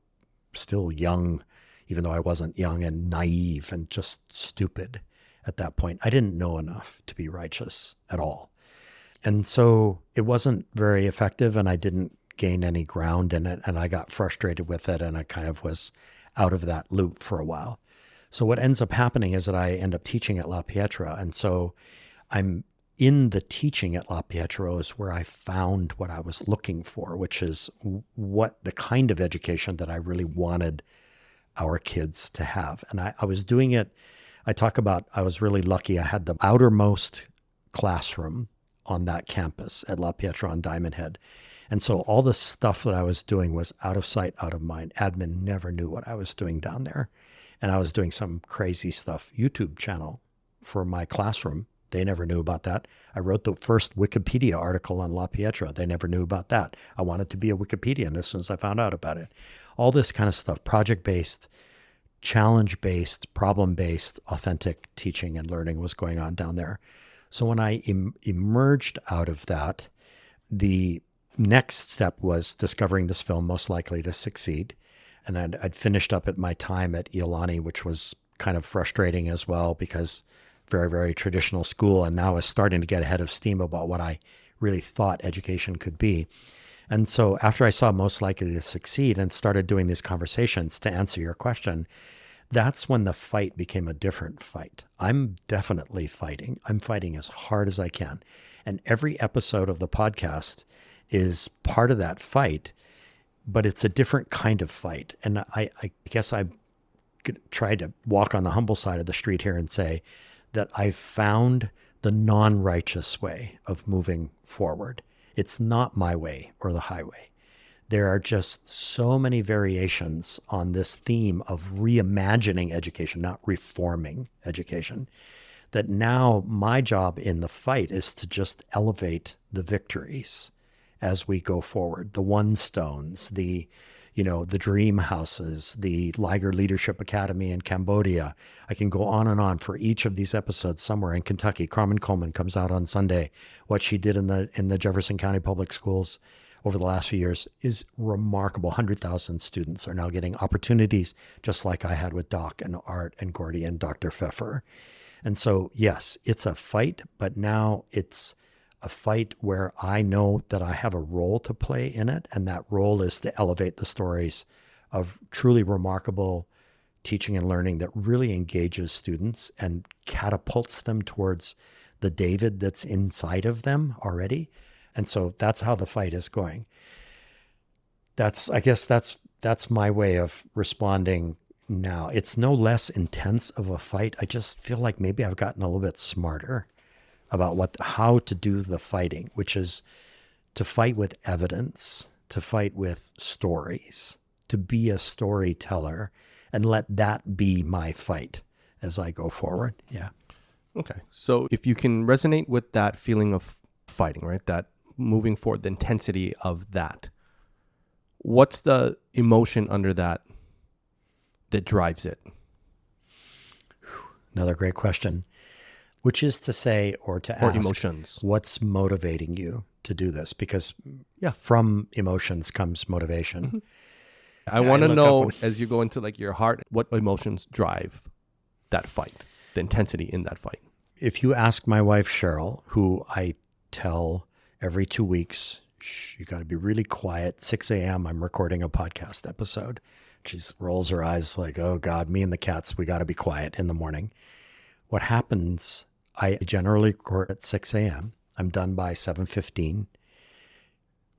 still young, even though I wasn't young, and naive and just stupid at that point. I didn't know enough to be righteous at all. And so it wasn't very effective, and I didn't gain any ground in it, and I got frustrated with it, and I kind of was out of that loop for a while. So what ends up happening is that I end up teaching at La Pietra, and so I'm in the teaching at La Pietra is where I found what I was looking for, which is what the kind of education that I really wanted our kids to have. And I was doing it, I was really lucky. I had the outermost classroom on that campus at La Pietra on Diamond Head. And so all the stuff that I was doing was out of sight, out of mind. Admin never knew what I was doing down there. And I was doing some crazy stuff, YouTube channel for my classroom. They never knew about that. I wrote the first Wikipedia article on La Pietra. They never knew about that. I wanted to be a Wikipedian as soon as I found out about it. All this kind of stuff, project-based, challenge-based, problem-based, authentic teaching and learning was going on down there. So when I emerged out of that, the next step was discovering this film most likely to succeed. And I'd finished up at my time at Iolani, which was kind of frustrating as well because very, very traditional school. And now I was starting to get ahead of steam about what I really thought education could be. And so after I saw most likely to succeed and started doing these conversations, to answer your question, that's when the fight became a different fight. I'm definitely fighting. I'm fighting as hard as I can. And every episode of the podcast is part of that fight, but it's a different kind of fight. And I guess I try to walk on the humble side of the street here and say that I've found the non-righteous way of moving forward. It's not my way or the highway. There are just so many variations on this theme of reimagining education, not reforming education, that now my job in the fight is to just elevate the victories as we go forward. The One Stones, the dream houses, the Liger Leadership Academy in Cambodia. I can go on and on for each of these episodes somewhere in Kentucky. Carmen Coleman comes out on Sunday. What she did in the Jefferson County Public Schools over the last few years is remarkable. 100,000 students are now getting opportunities just like I had with Doc and Art and Gordy and Dr. Pfeffer. And so, yes, it's a fight, but now it's a fight where I know that I have a role to play in it, and that role is to elevate the stories of truly remarkable teaching and learning that really engages students and catapults them towards the David that's inside of them already. And so that's how the fight is going. I guess that's my way of responding now. It's no less intense of a fight. I just feel like maybe I've gotten a little bit smarter about how to do the fighting, which is to fight with evidence, to fight with stories, to be a storyteller, and let that be my fight as I go forward. Yeah.
Okay. So if you can resonate with that feeling of fighting, right? That moving forward, the intensity of that, what's the emotion under that drives it?
Another great question. Which is to say, or to ask,
emotions.
What's motivating you to do this? Because from emotions comes motivation.
Mm-hmm. I want to know, as you go into like your heart, what emotions drive that fight, the intensity in that fight.
If you ask my wife, Cheryl, who I tell every 2 weeks, shh, you got to be really quiet. 6 a.m., I'm recording a podcast episode. She rolls her eyes like, oh God, me and the cats, we got to be quiet in the morning. What happens, I generally record at 6 a.m. I'm done by 7:15.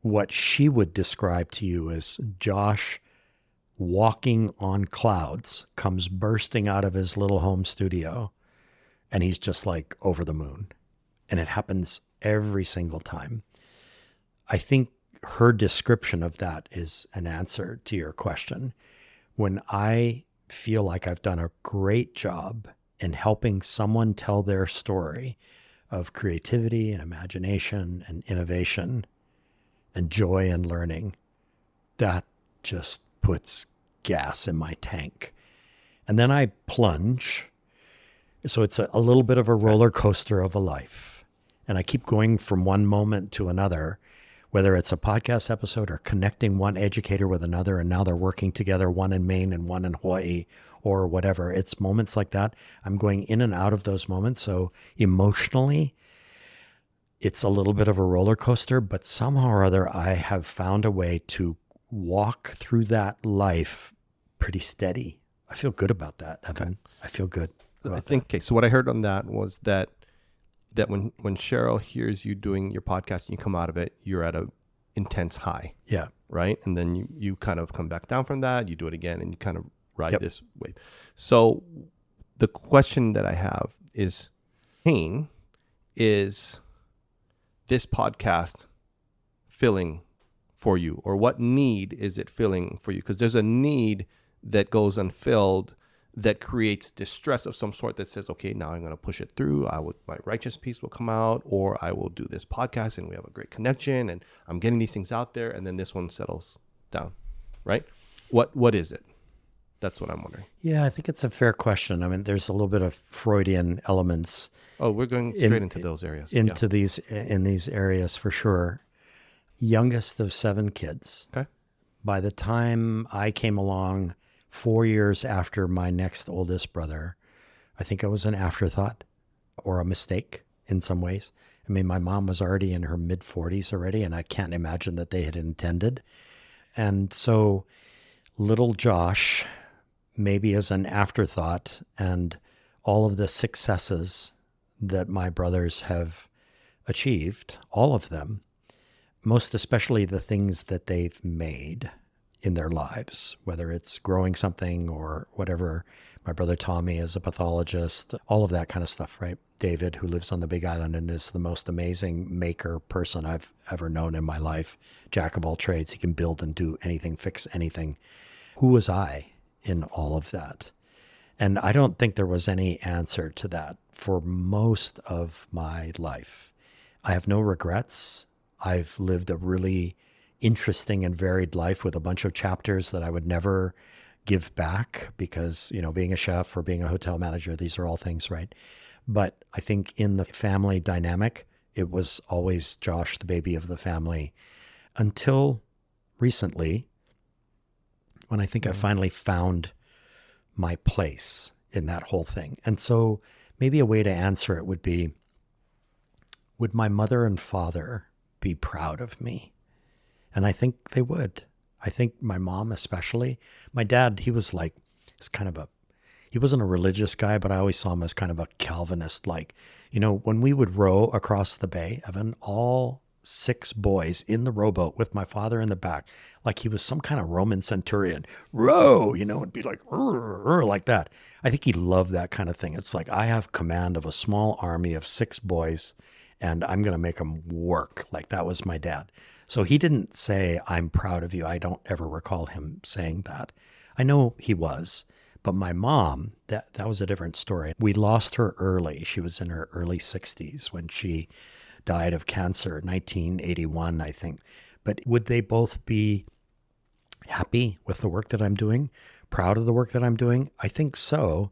What she would describe to you is Josh walking on clouds, comes bursting out of his little home studio And he's just like over the moon. And it happens every single time. I think her description of that is an answer to your question. When I feel like I've done a great job in helping someone tell their story of creativity and imagination and innovation and joy and learning, that just puts gas in my tank. And then I plunge. So it's a little bit of a roller coaster of a life. And I keep going from one moment to another, whether it's a podcast episode or connecting one educator with another, and now they're working together, one in Maine and one in Hawaii or whatever. It's moments like that. I'm going in and out of those moments. So emotionally, it's a little bit of a roller coaster, but somehow or other, I have found a way to walk through that life pretty steady. I feel good about that, Evan. Okay. I feel good about that.
Okay. So what I heard on that was that when Cheryl hears you doing your podcast and you come out of it, you're at a intense high.
Yeah.
Right. And then you kind of come back down from that, you do it again, and you kind of ride this wave. So the question that I have is, pain, is this podcast filling for you, or what need is it filling for you? Because there's a need that goes unfilled that creates distress of some sort that says, okay, now I'm going to push it through. My righteous piece will come out, or I will do this podcast and we have a great connection and I'm getting these things out there, and then this one settles down, right? What is it? That's what I'm wondering.
Yeah, I think it's a fair question. I mean, there's a little bit of Freudian elements.
Oh, we're going straight into those areas.
In these areas for sure. Youngest of 7 kids.
Okay.
By the time I came along 4 years after my next oldest brother, I think I was an afterthought or a mistake in some ways. I mean, my mom was already in her mid-40s already, and I can't imagine that they had intended. And so little Josh, maybe as an afterthought, and all of the successes that my brothers have achieved, all of them, most especially the things that they've made in their lives, whether it's growing something or whatever. My brother Tommy is a pathologist, all of that kind of stuff, right? David, who lives on the Big Island and is the most amazing maker person I've ever known in my life. Jack of all trades. He can build and do anything, fix anything. Who was I in all of that? And I don't think there was any answer to that for most of my life. I have no regrets. I've lived a really interesting and varied life with a bunch of chapters that I would never give back because, being a chef or being a hotel manager, these are all things, right? But I think in the family dynamic, it was always Josh, the baby of the family, until recently, when I think I finally found my place in that whole thing. And so maybe a way to answer it would be, would my mother and father be proud of me? And I think they would. I think my mom especially. My dad, he wasn't a religious guy, but I always saw him as kind of a Calvinist. When we would row across the bay, Evan, all 6 boys in the rowboat with my father in the back, like he was some kind of Roman centurion. Row, it'd be like, like that. I think he loved that kind of thing. It's like, I have command of a small army of 6 boys, and I'm going to make them work. Like, that was my dad. So he didn't say, I'm proud of you. I don't ever recall him saying that. I know he was. But my mom, that was a different story. We lost her early. She was in her early 60s when she died of cancer, 1981, I think. But would they both be happy with the work that I'm doing, proud of the work that I'm doing? I think so,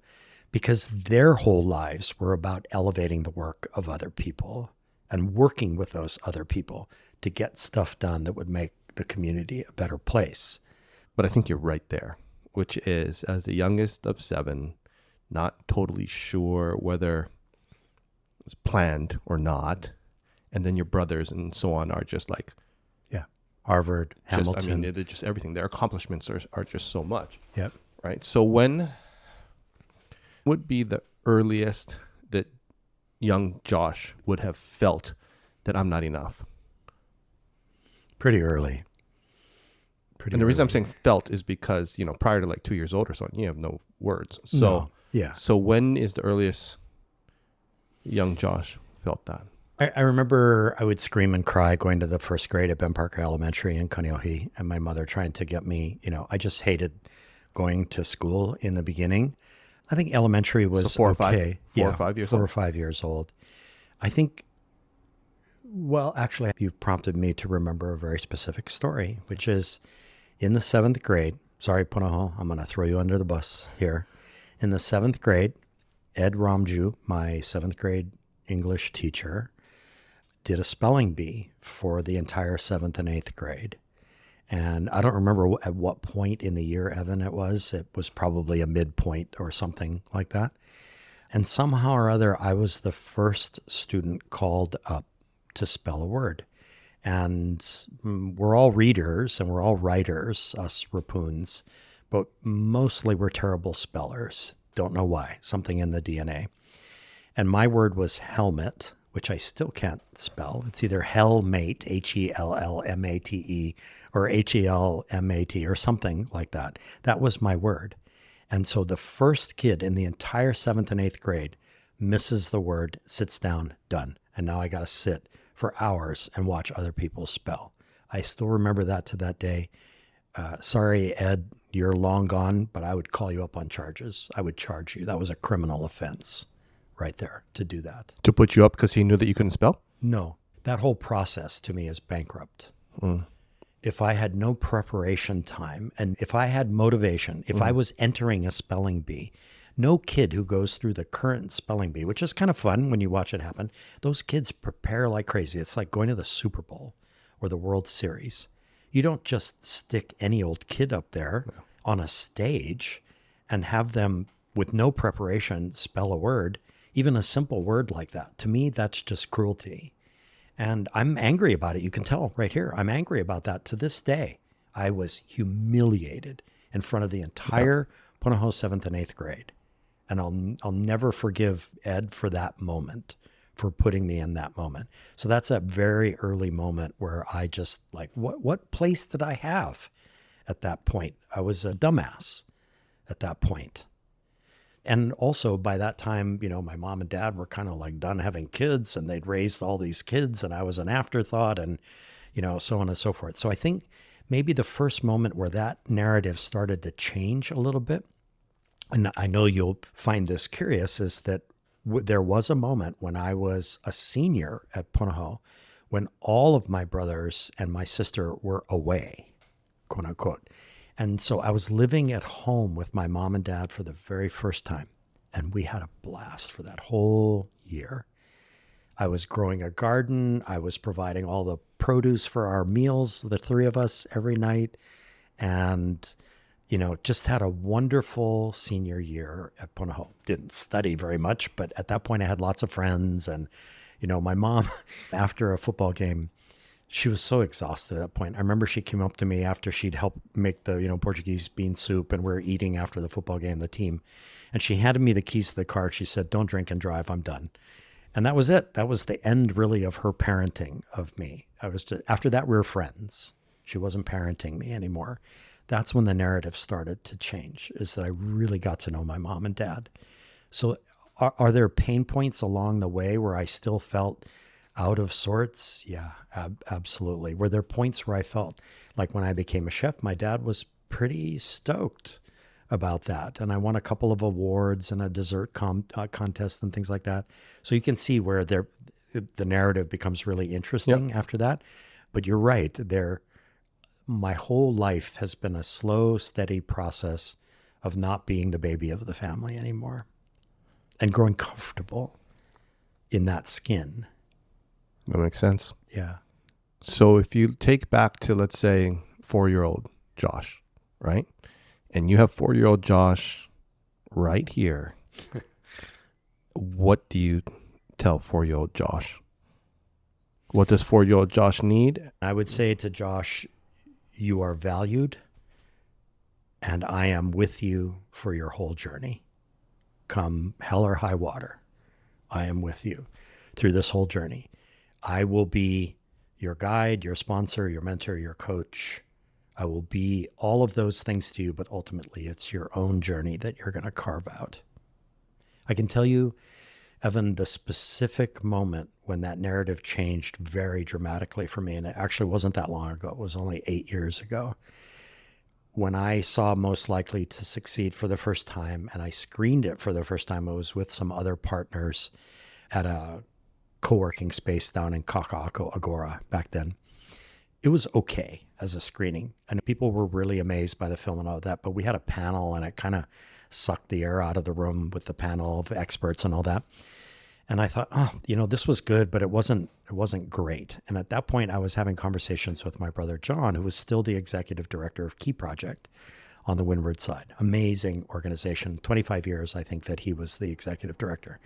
because their whole lives were about elevating the work of other people and working with those other people to get stuff done that would make the community a better place.
But I think you're right there, which is, as the youngest of 7, not totally sure whether it was planned or not. And then your brothers and so on are just like,
Harvard, Hamilton.
They're just everything. Their accomplishments are just so much.
Yep.
Right. So when would be the earliest that young Josh would have felt that I'm not enough?
Pretty early.
And the reason I'm saying felt is because, prior to like 2 years old or so, you have no words. So,
yeah.
So when is the earliest young Josh felt that?
I remember I would scream and cry going to the first grade at Ben Parker Elementary in Kaneohe, and my mother trying to get me, I just hated going to school in the beginning. I think elementary was
So 4 or 5?
okay.
4 or 5 years
four
old?
or 5 years old. I think, well, actually, you've prompted me to remember a very specific story, which is in the 7th grade. Sorry, Punahou, I'm going to throw you under the bus here. In the 7th grade, Ed Ramju, my 7th grade English teacher, did a spelling bee for the entire 7th and 8th grade. And I don't remember at what point in the year, Evan, it was. It was probably a midpoint or something like that. And somehow or other, I was the first student called up to spell a word. And we're all readers and we're all writers, us Reppuns, but mostly we're terrible spellers. Don't know why, something in the DNA. And my word was helmet, which I still can't spell. It's either hellmate, Hellmate, or Helmat, or something like that. That was my word. And so the first kid in the entire 7th and 8th grade misses the word, sits down, done. And now I got to sit for hours and watch other people spell. I still remember that to that day. Sorry, Ed, you're long gone, but I would call you up on charges. I would charge you. That was a criminal offense right there to do that.
To put you up because he knew that you couldn't spell?
No, that whole process to me is bankrupt. If I had no preparation time and if I had motivation, if I was entering a spelling bee, no kid who goes through the current spelling bee, which is kind of fun when you watch it happen, those kids prepare like crazy. It's like going to the Super Bowl or the World Series. You don't just stick any old kid up there on a stage and have them with no preparation spell a word, even a simple word like that. To me, that's just cruelty. And I'm angry about it. You can tell right here. I'm angry about that to this day. I was humiliated in front of the entire Punahou 7th and 8th grade. And I'll never forgive Ed for that moment, for putting me in that moment. So that's a very early moment where I just like, what place did I have at that point? I was a dumbass at that point. And also by that time, my mom and dad were kind of like done having kids and they'd raised all these kids and I was an afterthought and, so on and so forth. So I think maybe the first moment where that narrative started to change a little bit, and I know you'll find this curious, is that there was a moment when I was a senior at Punahou when all of my brothers and my sister were away, quote unquote. And so I was living at home with my mom and dad for the very first time. And we had a blast for that whole year. I was growing a garden. I was providing all the produce for our meals, the three of us, every night. And, just had a wonderful senior year at Punahou. Didn't study very much, but at that point I had lots of friends. And, my mom, after a football game, she was so exhausted at that point. I remember she came up to me after she'd helped make the, Portuguese bean soup and we were eating after the football game, the team. And she handed me the keys to the car. She said, "Don't drink and drive. I'm done." And that was it. That was the end really of her parenting of me. After that, we were friends. She wasn't parenting me anymore. That's when the narrative started to change, is that I really got to know my mom and dad. So are there pain points along the way where I still felt out of sorts? Yeah, absolutely. Were there points where I felt like when I became a chef, my dad was pretty stoked about that. And I won a couple of awards and a dessert contest and things like that. So you can see where the narrative becomes really interesting after that. But you're right. My whole life has been a slow, steady process of not being the baby of the family anymore and growing comfortable in that skin.
That makes sense.
Yeah.
So if you take back to, let's say, 4-year-old Josh, right? And you have 4-year-old Josh right here. What do you tell 4-year-old Josh? What does 4-year-old Josh need?
I would say to Josh, you are valued and I am with you for your whole journey. Come hell or high water, I am with you through this whole journey. I will be your guide, your sponsor, your mentor, your coach. I will be all of those things to you, but ultimately it's your own journey that you're going to carve out. I can tell you, Evan, the specific moment when that narrative changed very dramatically for me, and it actually wasn't that long ago, it was only 8 years ago, when I saw Most Likely to Succeed for the first time and I screened it for the first time. I was with some other partners at a co-working space down in Kaka'ako Agora back then. It was okay as a screening, and people were really amazed by the film and all that, but we had a panel and it kind of sucked the air out of the room with the panel of experts and all that. And I thought, oh, this was good, but it wasn't great. And at that point, I was having conversations with my brother John, who was still the executive director of Key Project on the Windward side. Amazing organization. 25 years, I think, that he was the executive director.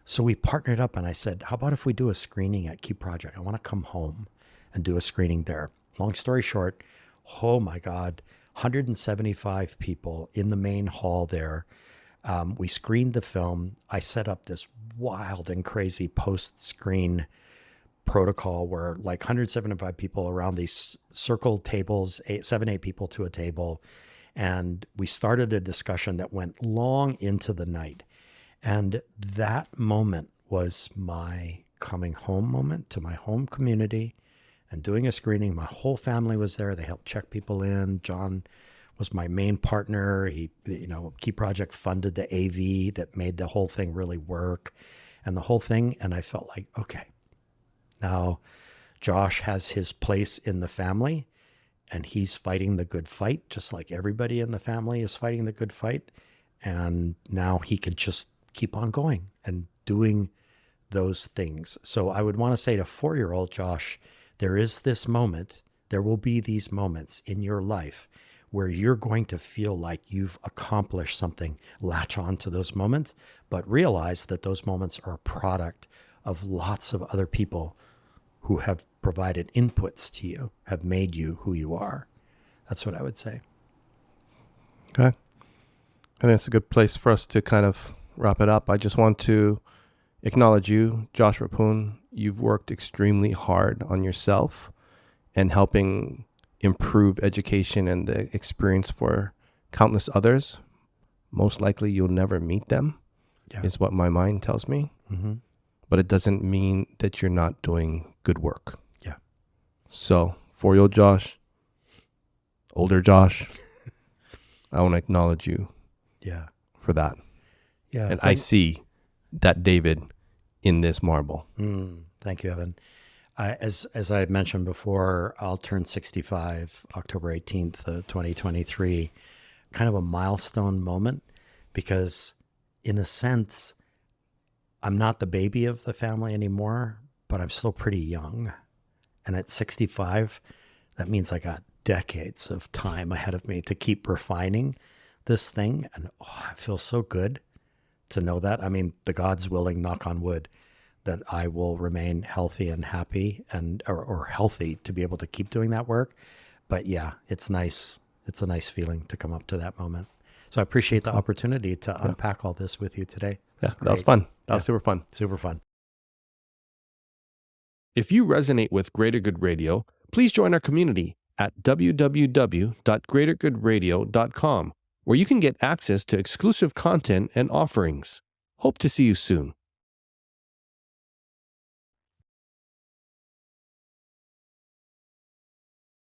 So we partnered up, and I said, how about if we do a screening at Key Project? I want to come home and do a screening there. Long story short, oh my God, 175 people in the main hall there. We screened the film. I set up this wild and crazy post-screen protocol where like 175 people around these circled tables, 7-8 people to a table. And we started a discussion that went long into the night. And that moment was my coming home moment to my home community and doing a screening. My whole family was there. They helped check people in. John was my main partner. He, Key Project funded the AV that made the whole thing really work and the whole thing. And I felt like, okay, now Josh has his place in the family and he's fighting the good fight, just like everybody in the family is fighting the good fight. And now he can just keep on going and doing those things. So I would want to say to 4-year-old Josh, there is this moment, there will be these moments in your life where you're going to feel like you've accomplished something. Latch on to those moments, but realize that those moments are a product of lots of other people who have provided inputs to you, have made you who you are. That's what I would say.
Okay. I think it's a good place for us to kind of wrap it up. I just want to acknowledge you, Josh Reppun. You've worked extremely hard on yourself and helping improve education and the experience for countless others. Most likely you'll never meet them, is what my mind tells me.
Mm-hmm.
But it doesn't mean that you're not doing good work.
Yeah.
So 4-year-old Josh, older Josh, I want to acknowledge you for that.
Yeah.
And I see that David in this marble.
Thank you, Evan. As I mentioned before, I'll turn 65 October 18th, 2023, kind of a milestone moment because in a sense, I'm not the baby of the family anymore, but I'm still pretty young. And at 65, that means I got decades of time ahead of me to keep refining this thing. And it feels so good to know that. I mean, the God's willing, knock on wood, that I will remain healthy and happy and or healthy to be able to keep doing that work. But yeah, it's nice. It's a nice feeling to come up to that moment. So I appreciate the opportunity to unpack all this with you today.
Yeah, that was fun. That was super fun.
Super fun.
If you resonate with Greater Good Radio, please join our community at www.greatergoodradio.com, where you can get access to exclusive content and offerings. Hope to see you soon.